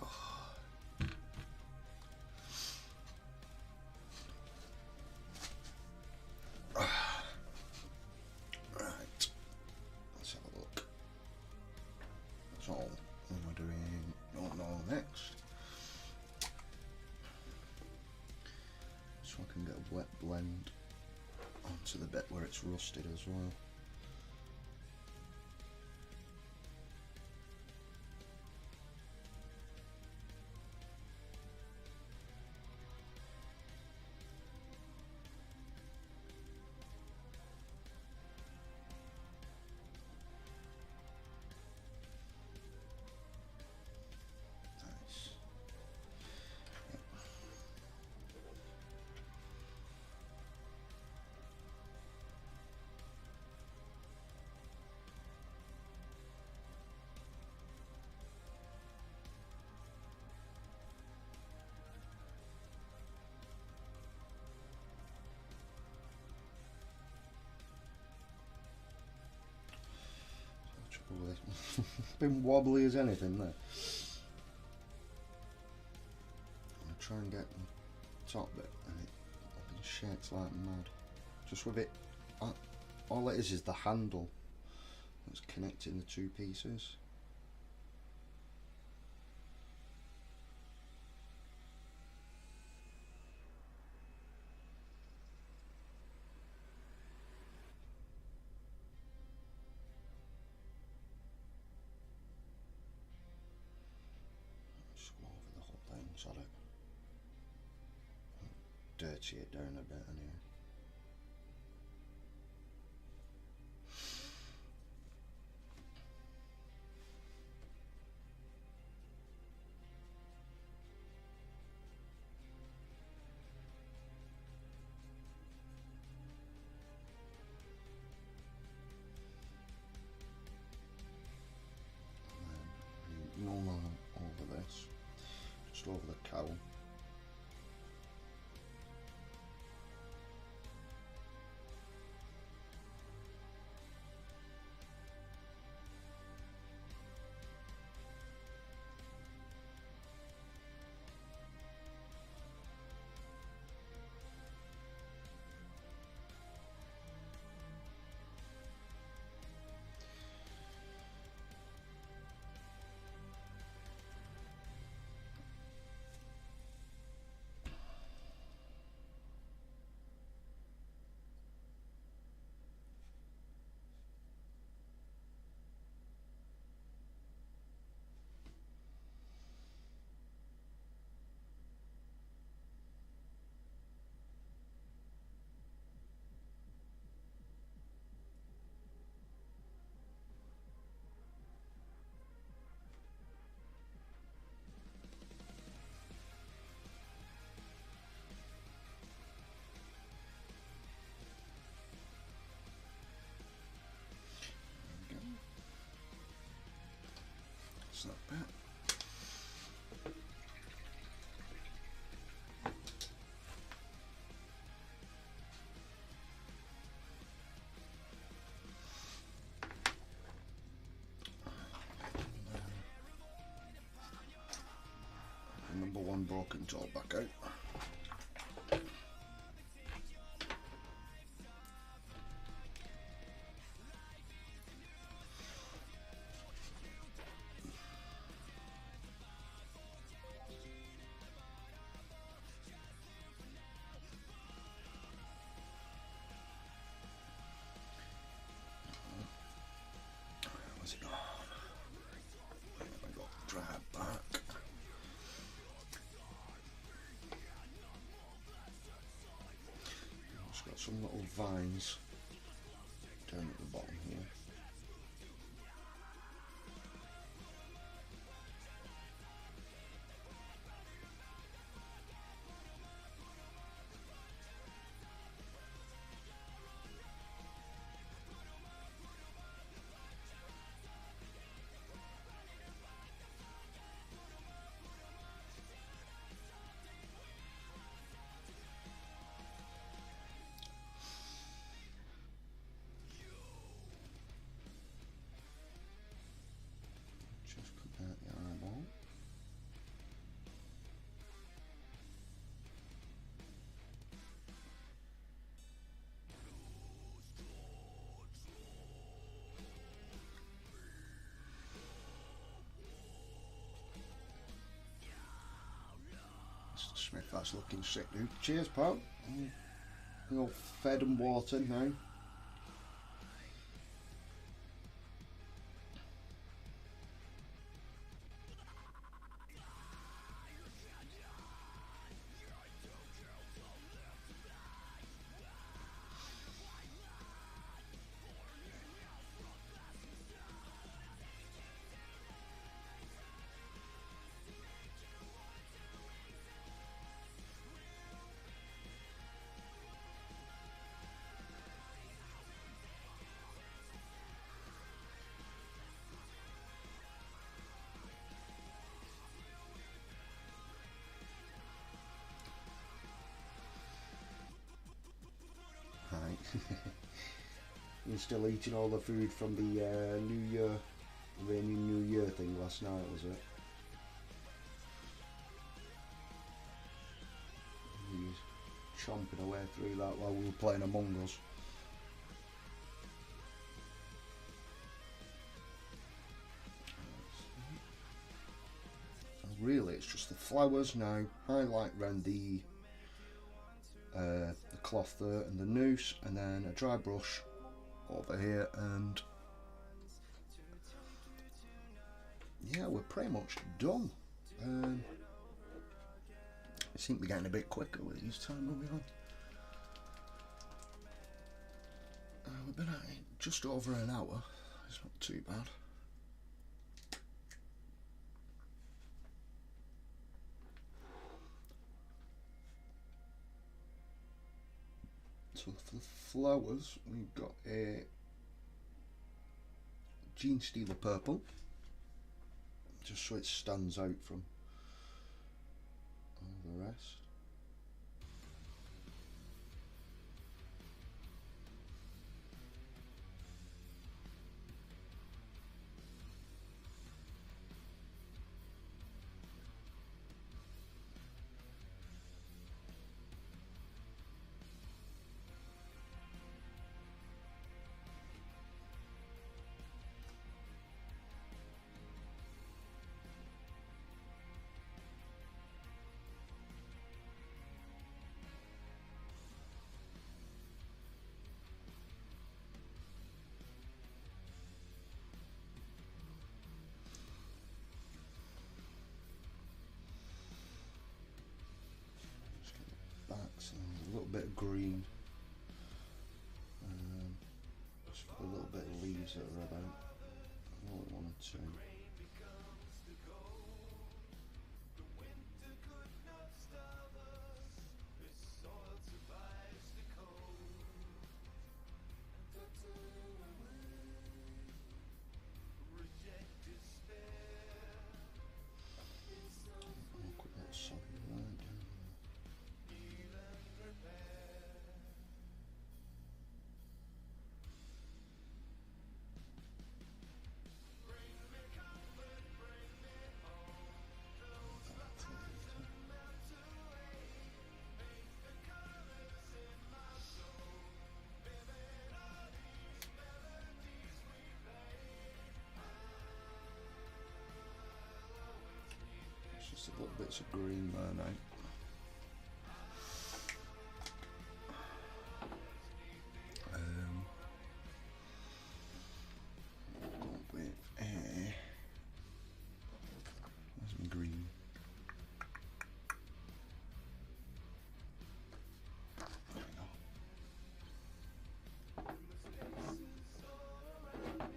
Oh. Right, let's have a look. That's all. What am I doing? Don't know next. So I can get a wet blend onto the bit where it's rusted as well. Been wobbly as anything there. I'm gonna try and get the top bit and it shakes like mad. Just with it, all it is the handle that's connecting the two pieces. So that dirty it down a bit anyway. And then normal over this, just over the cowl. that's that bit. Number one broken tool back out. Where's it gone? I got dragged back. It's got some little vines down at the bottom here. Just cut out the eyeball. Mr. Smith, that's looking sick, dude. Cheers, pal. You're all fed and watered now. You're still eating all the food from the New Year, Iranian New Year thing last night, was it? He's chomping away through that while we were playing Among Us. Really, it's just the flowers now. Highlight around the cloth there and the noose, and then a dry brush over here, and yeah, we're pretty much done. I seem to be getting a bit quicker with these time moving on. We've been at it just over an hour. It's not too bad. So for the flowers, we've got a Gene Stealer purple, just so it stands out from all the rest. And a little bit of green, just for a little bit of leaves that are about. Only one or two. Just a little bits of green there now. Green. There we go.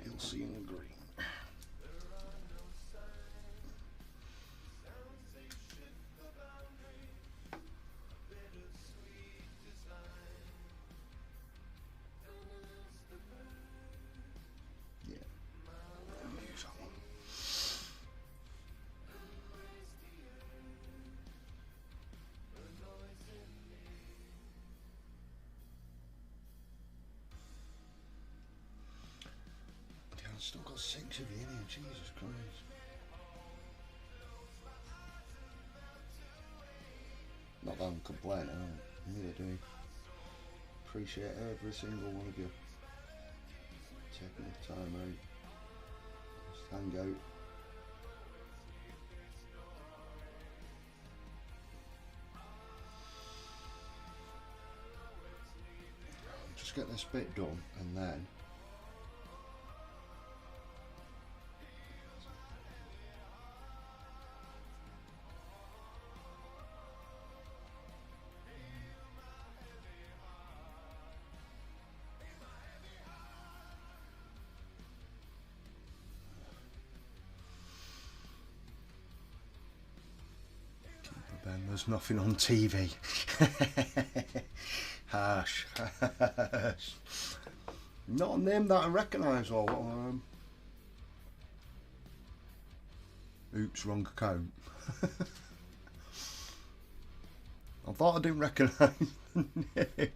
You'll see in the green. Yeah. Use that one. I've still got 6 of you in here, Jesus Christ. Not that I'm complaining, I really do. Appreciate every single one of you taking the time out. Just hang out. Just get this bit done and then Ben, there's nothing on TV. Harsh. Not a name that I recognise or what. Oops, wrong account. I thought I didn't recognise the name.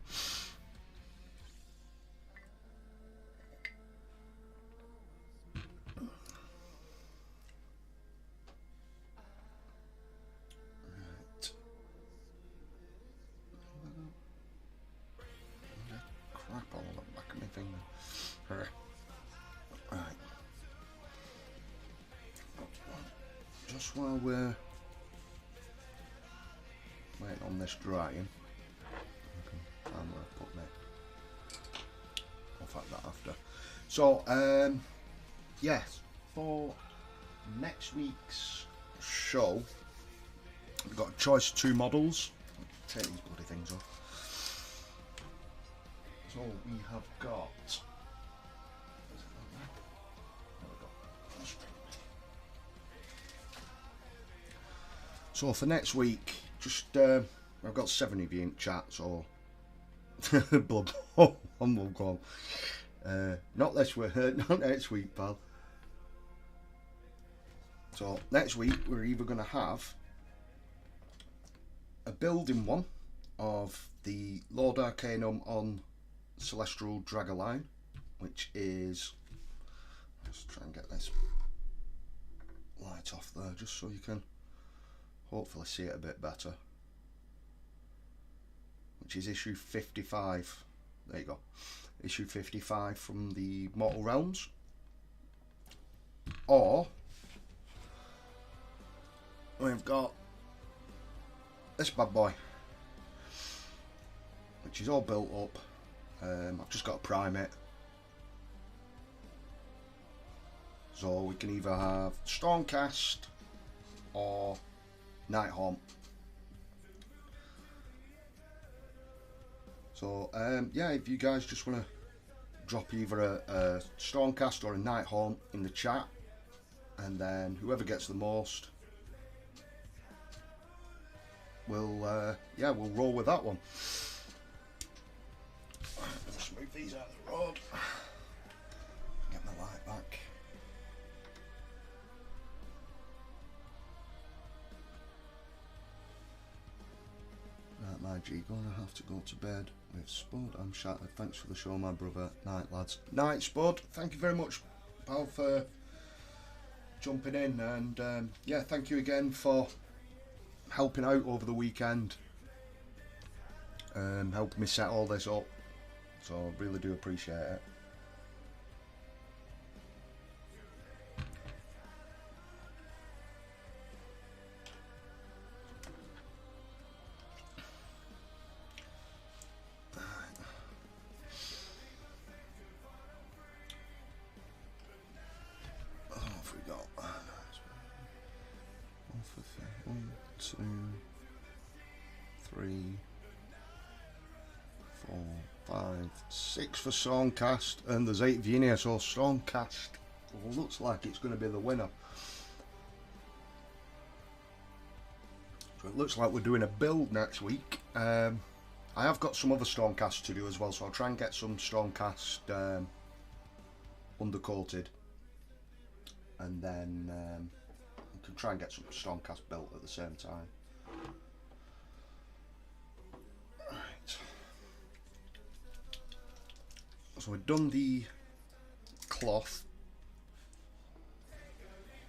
Crap all on the back of my finger. Right. Just while we're waiting on this drying, I'm going to put my, I'll fact that after. So, yes, for next week's show, we've got a choice of 2 models. Take these bloody things off. So we have got. So for next week, just I've got 7 of you in chat, so blood. I'm going. Not this week, not next week, pal. So next week we're either going to have a building one of the Lord Arcanum on Celestial Dragoline, which is, just try and get this light off there just so you can hopefully see it a bit better, which is issue 55. There you go, issue 55 from the Mortal Realms. Or we've got this bad boy, which is all built up. I've just got to prime it, so we can either have Stormcast or Nighthaunt. So yeah, if you guys just want to drop either a Stormcast or a Nighthaunt in the chat, and then whoever gets the most, we'll yeah, we'll roll with that one. Just move these out of the road. Get my light back. Right, my G, gonna have to go to bed with Spud. I'm shattered. Thanks for the show, my brother. Night, lads. Night, Spud. Thank you very much, pal, for jumping in, and yeah, thank you again for helping out over the weekend, helping me set all this up. So I really do appreciate it. 2, 3, 4, 5, 6 for Stormcast, and there's 8 of you in here, so Stormcast looks like it's going to be the winner. So it looks like we're doing a build next week. I have got some other Stormcast to do as well, so I'll try and get some Stormcast undercoated, and then we can try and get some Stormcast built at the same time. Right. So we've done the cloth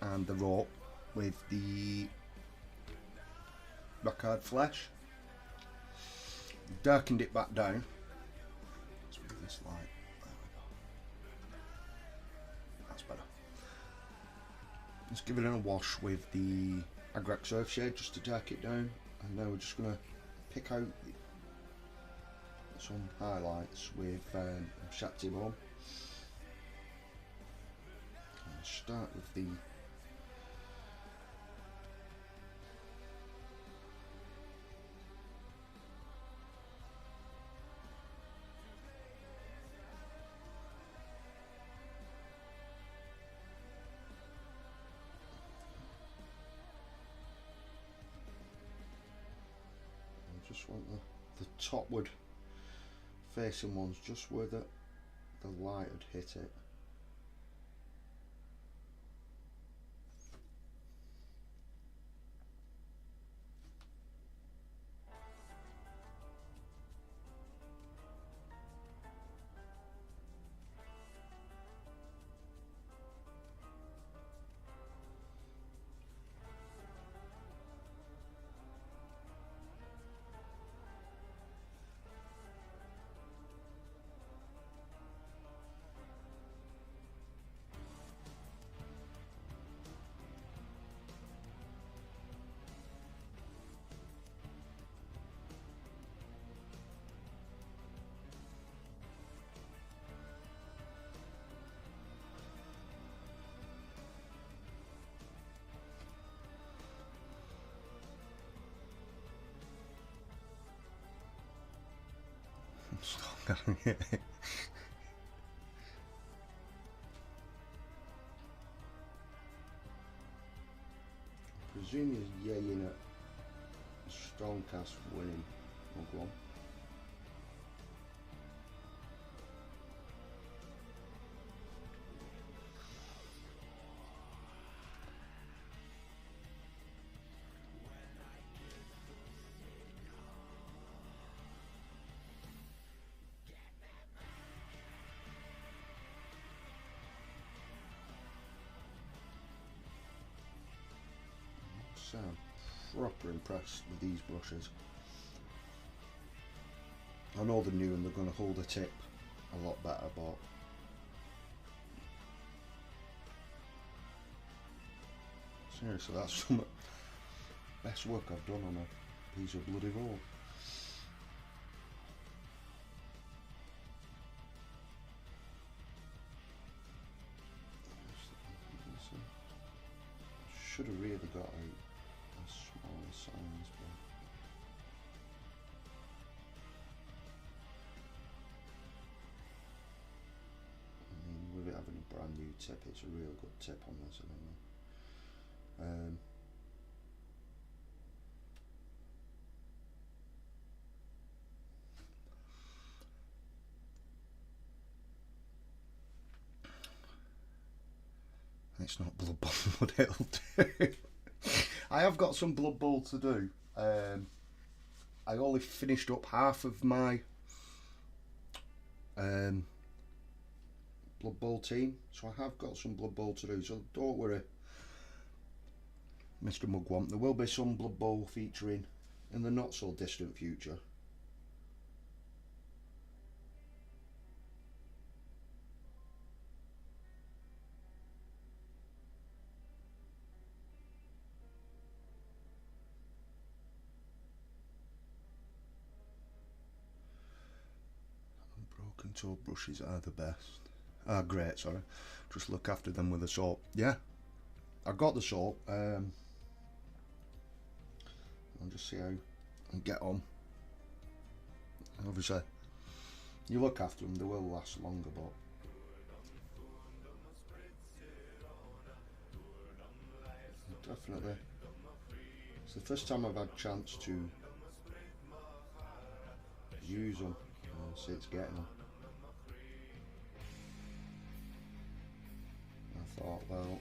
and the rope with the Rockard flesh. Darkened it back down. Let's move this light. There we go. That's better. Let's give it a wash with the Agrax Earthshade just to dark it down, and now we're just going to pick out some highlights with Shakti Bomb. I'll start with the just want the topward facing ones, just where the light had hit it. I presume you're yaying at Stormcast winning. Oh, go on. So, I'm proper impressed with these brushes. I know they're new and they're going to hold the tip a lot better, but seriously, that's some of the best work I've done on a piece of bloody roll. Should have really got a smaller size, but I mean, with it having a brand new tip, it's a real good tip on this, anyway. It's not Blood Bowl, but it'll do. I have got some Blood Bowl to do. I only finished up half of my Blood Bowl team, so I have got some Blood Bowl to do, so don't worry, Mr. Mugwump. There will be some Blood Bowl featuring in the not so distant future. Broken toe brushes are the best. Great, sorry. Just look after them with a soap. Yeah, I got the soap. I'll just see how I get on. Obviously, you look after them, they will last longer, but definitely, it's the first time I've had a chance to use them and see it's getting them. I thought, well,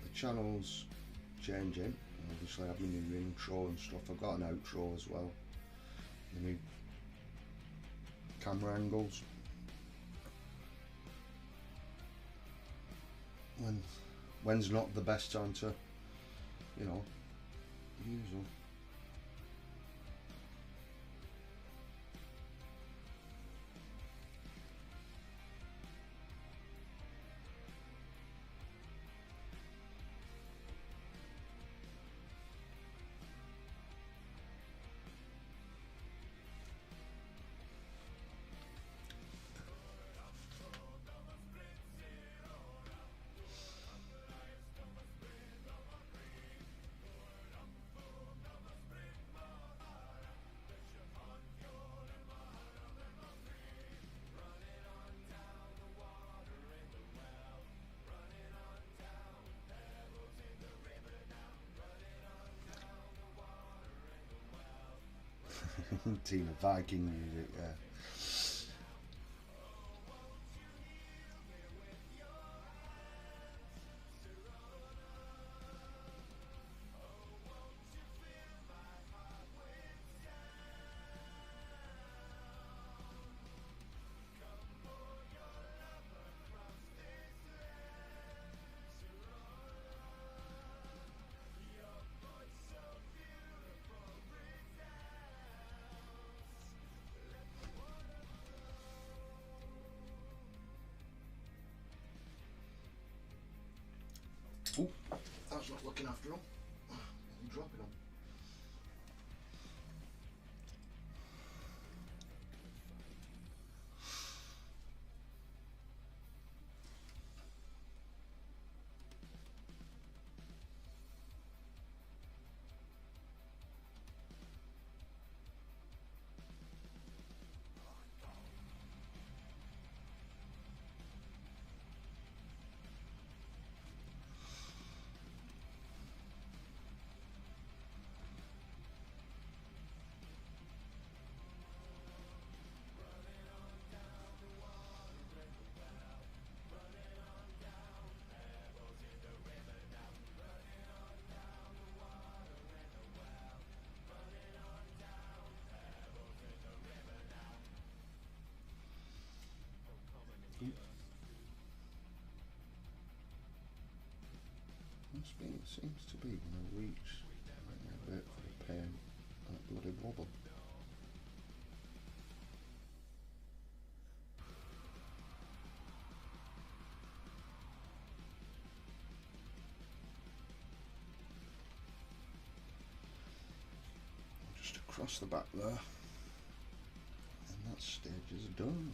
the channel's changing. Obviously, I've been in the intro and stuff. I've got an outro as well. The new camera angles. When's not the best time to, you know, use them. Tina Viking music, yeah. Oh, that's not looking after them. I'm dropping them. It seems to be when I reach a bit for the pain, that bloody wobble. Just across the back there, and that stage is done.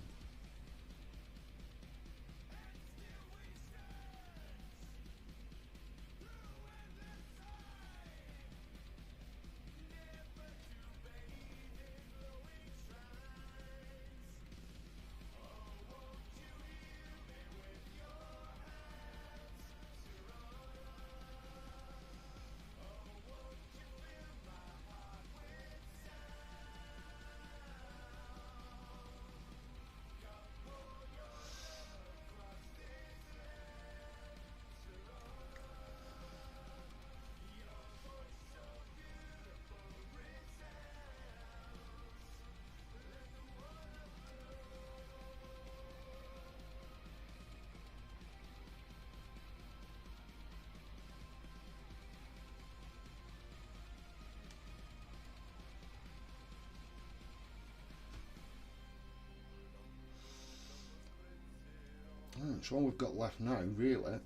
So all we've got left now, really,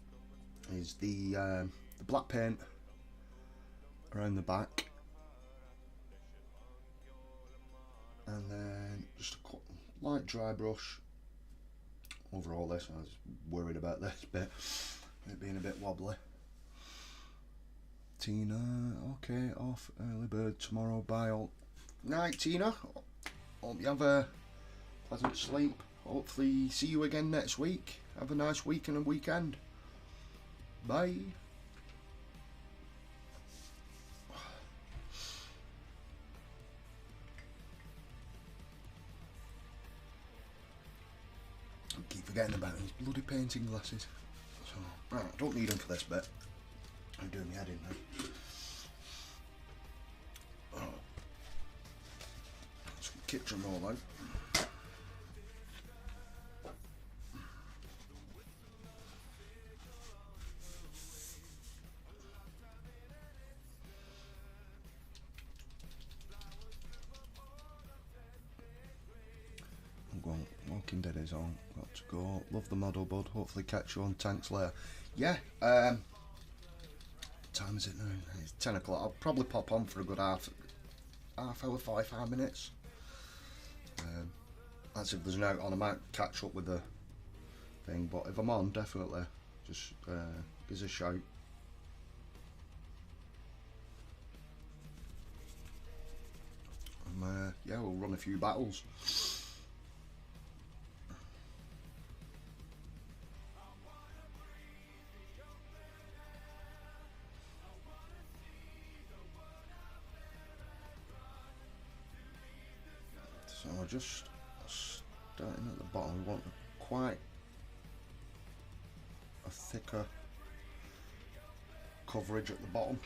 is the black paint around the back, and then just a light dry brush over all this. I was worried about this bit, it being a bit wobbly. Tina. Okay, off early bird tomorrow. Bye all. Night, Tina. Hope you have a pleasant sleep. Hopefully see you again next week. Have a nice week and a weekend. Bye. I keep forgetting about these bloody painting glasses. So, right, I don't need them for this bit. I'm doing my head in now. Oh. Some kitchen roll out. Walking Dead is on. Got to go. Love the model, bud. Hopefully catch you on Tanks later. Yeah. What time is it now? It's 10 o'clock. I'll probably pop on for a good half hour, 45 minutes. That's if there's an out on. I might catch up with the thing, but if I'm on, definitely just give us a shout. Yeah, we'll run a few battles. So we're just starting at the bottom. We want quite a thicker coverage at the bottom.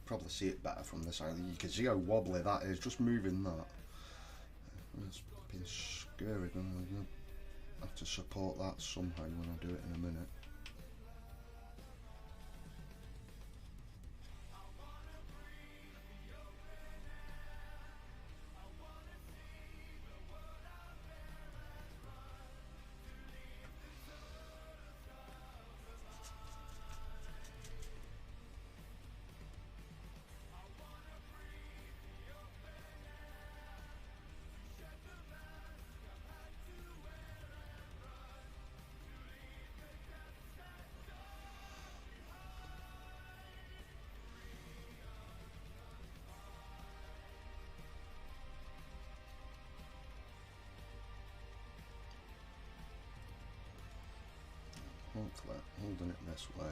Probably see it better from the side. You can see how wobbly that is, just moving that. It's been scary, and I'm going to have to support that somehow when I do it in a minute. Hopefully holding it this way.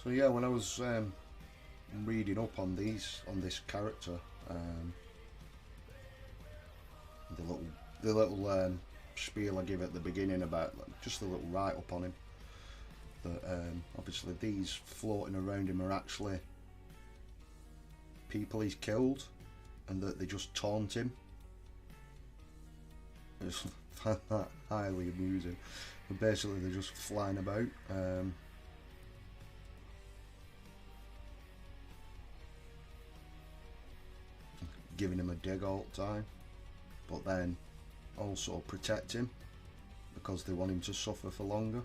So yeah, when I was reading up on this character, the little spiel I give at the beginning about just a little write up on him, that obviously these floating around him are actually people he's killed, and that they just taunt him. I just find that highly amusing. But basically they're just flying about. Giving him a dig all the time, but then also protect him because they want him to suffer for longer.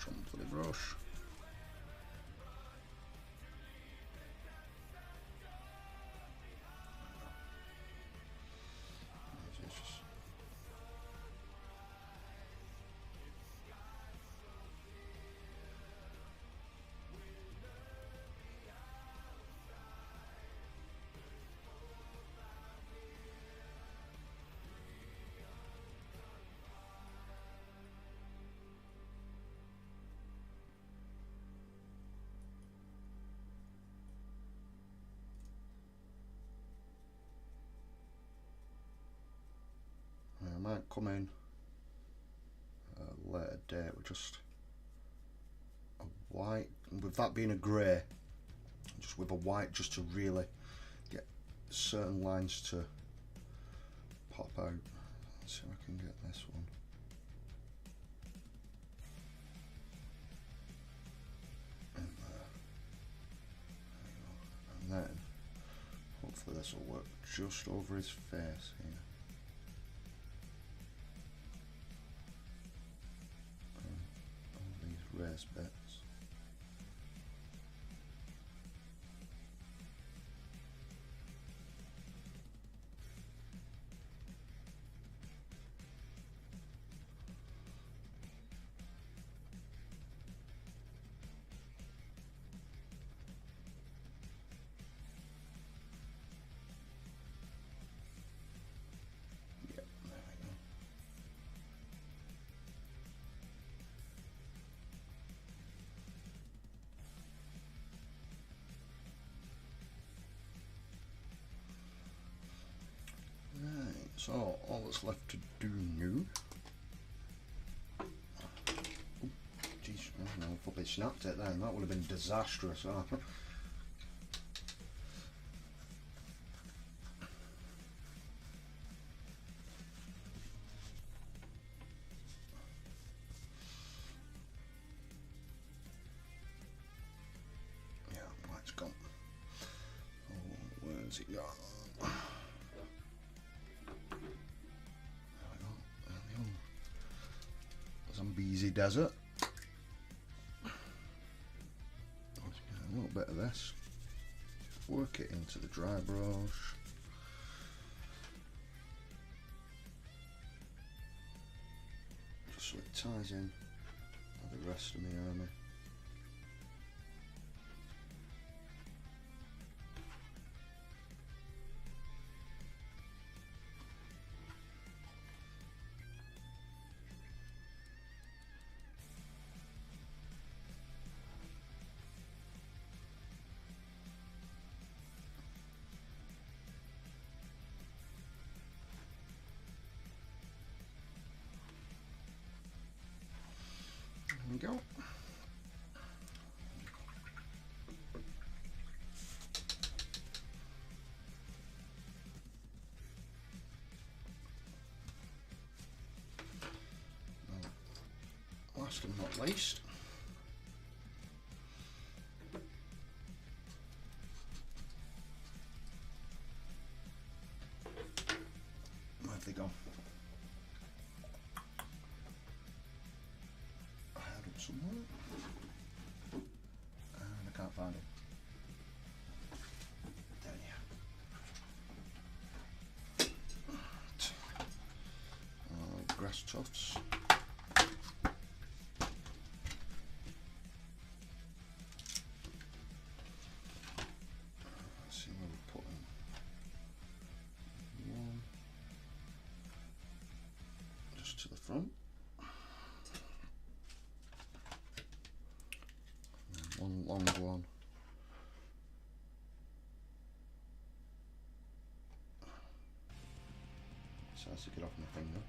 Jump for the brush. I might come in a later date with just a white, with that being a grey, just with a white, just to really get certain lines to pop out. Let's see if I can get this one. In there. There you go. And then hopefully this will work just over his face here. Raised bits. Yep, there we go. So all that's left to do now. Oh, jeez, I don't know if I snapped it then. That would have been disastrous. Huh? Yeah, white's gone. Oh, where's it gone? Zambezi Desert. A little bit of this. Work it into the dry brush. Just so it ties in with the rest of my army. There we go. Now, last and not least, where'd they go? Somewhere, and I can't find it. There you are. Grass tufts. Let's see where we put them. One just to the front. One long one. So has to get off my finger.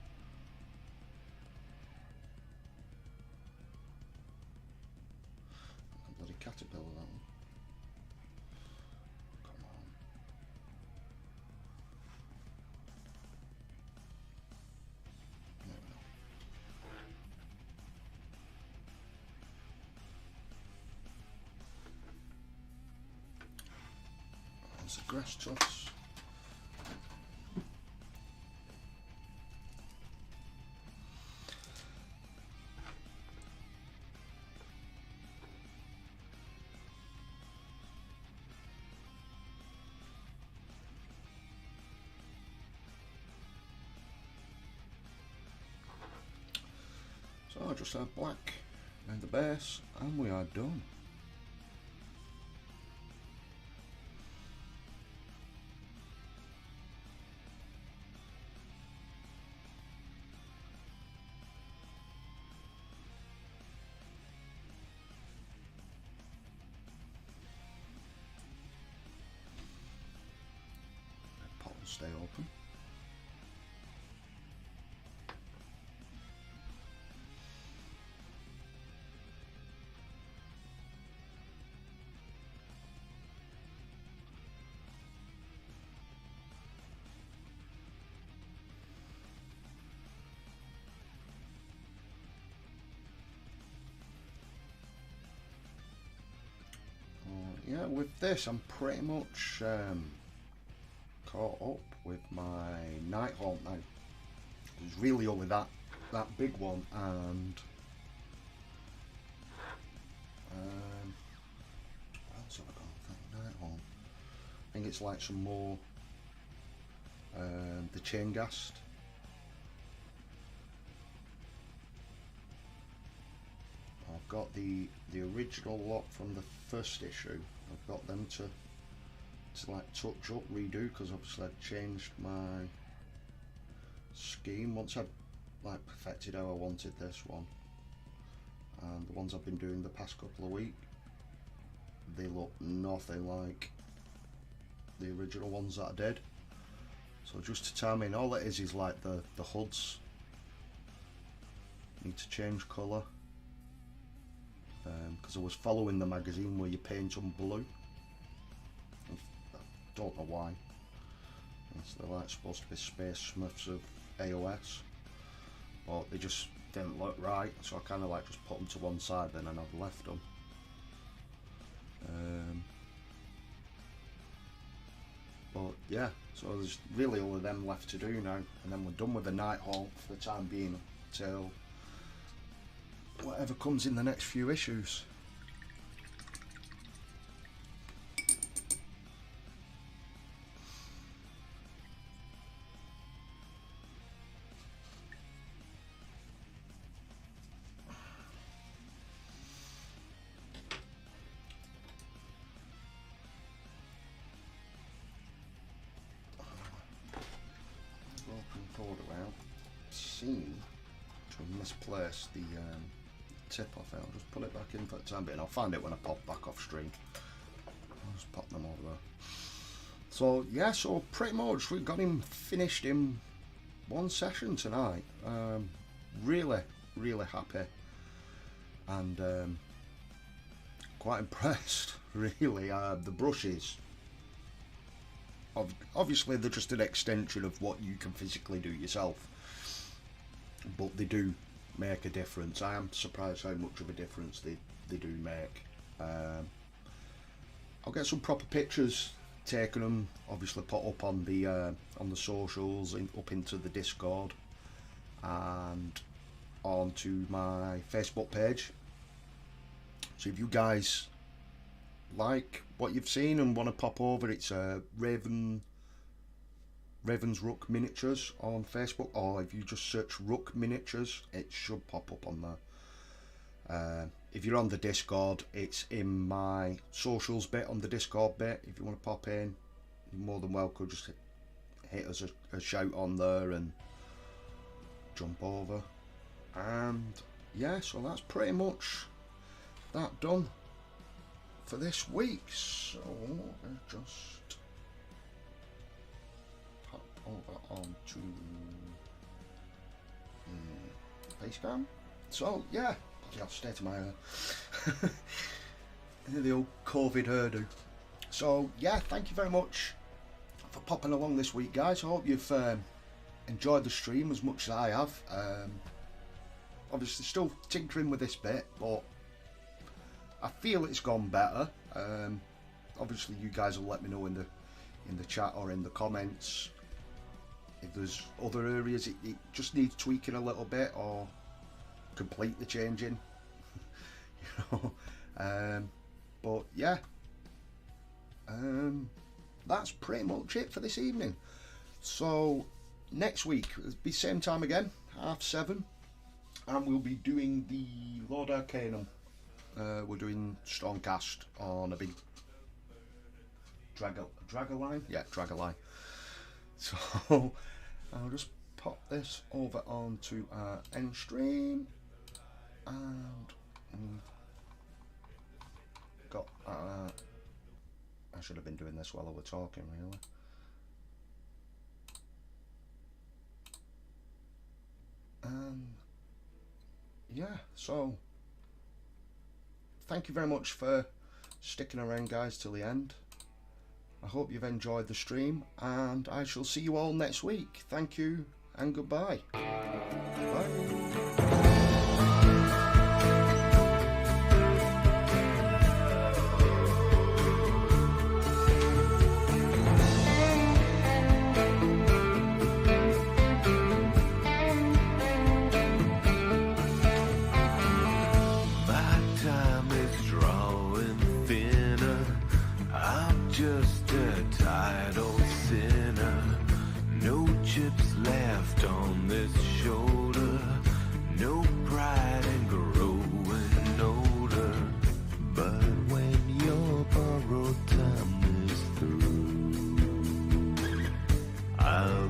A bloody caterpillar, that one. Come on. There we go. There's the grass tufts. just add black and the base, and we are done. Pot will stay open. Yeah, with this I'm pretty much caught up with my night haunt now. It was really only that big one, and what else have I got for night haunt? I think it's like some more the chain ghast. I've got the original lot from the first issue. I've got them to like touch up, redo, because obviously I've changed my scheme once I've like perfected how I wanted this one. And the ones I've been doing the past couple of weeks, they look nothing like the original ones that I did. So just to time in, all it is like the hoods need to change colour. Because I was following the magazine where you paint them blue. I don't know why. They're like supposed to be Space Smiths of AOS, but they just didn't look right, so I kind of like just put them to one side then, and I've left them. But yeah, so there's really only them left to do now, and then we're done with the night haunt for the time being till whatever comes in the next few issues. Broken photo out. Seem to have misplaced the tip off it. I'll just put it back in for the time being. I'll find it when I pop back off stream. I'll just pop them over there. So yeah, so pretty much we got him finished in one session tonight. Really happy, and quite impressed really. The brushes, obviously they're just an extension of what you can physically do yourself, but they do make a difference. I am surprised how much of a difference they do make. I'll get some proper pictures taken, them obviously put up on the socials, up into the Discord and onto my Facebook page. So if you guys like what you've seen and want to pop over, it's Raven's Rook Miniatures on Facebook, or if you just search Rook Miniatures, it should pop up on there. If you're on the Discord, it's in my socials bit on the Discord bit. If you want to pop in, you're more than welcome. Just hit us a shout on there and jump over. And yeah, so that's pretty much that done for this week. So I'll just pop over onto Facecam. So yeah, I'll stay to my the old COVID hairdo. So yeah, thank you very much for popping along this week, guys. I hope you've enjoyed the stream as much as I have. Obviously still tinkering with this bit, but I feel it's gone better. Obviously you guys will let me know in the chat or in the comments if there's other areas it just needs tweaking a little bit or completely changing. You know, but yeah, that's pretty much it for this evening. So next week it'll be same time again, 7:30. and we'll be doing the Lord Arcanum. We're doing Stormcast on a big Dragoline? Yeah, Dragoline. So I'll just pop this over onto our end stream, and got I should have been doing this while I was talking, really. Yeah, so thank you very much for sticking around, guys, till the end. I hope you've enjoyed the stream, and I shall see you all next week. Thank you and goodbye. Bye. Just a title sinner, no chips left on this shoulder, no pride in growing older. But when your borrowed time is through, I'll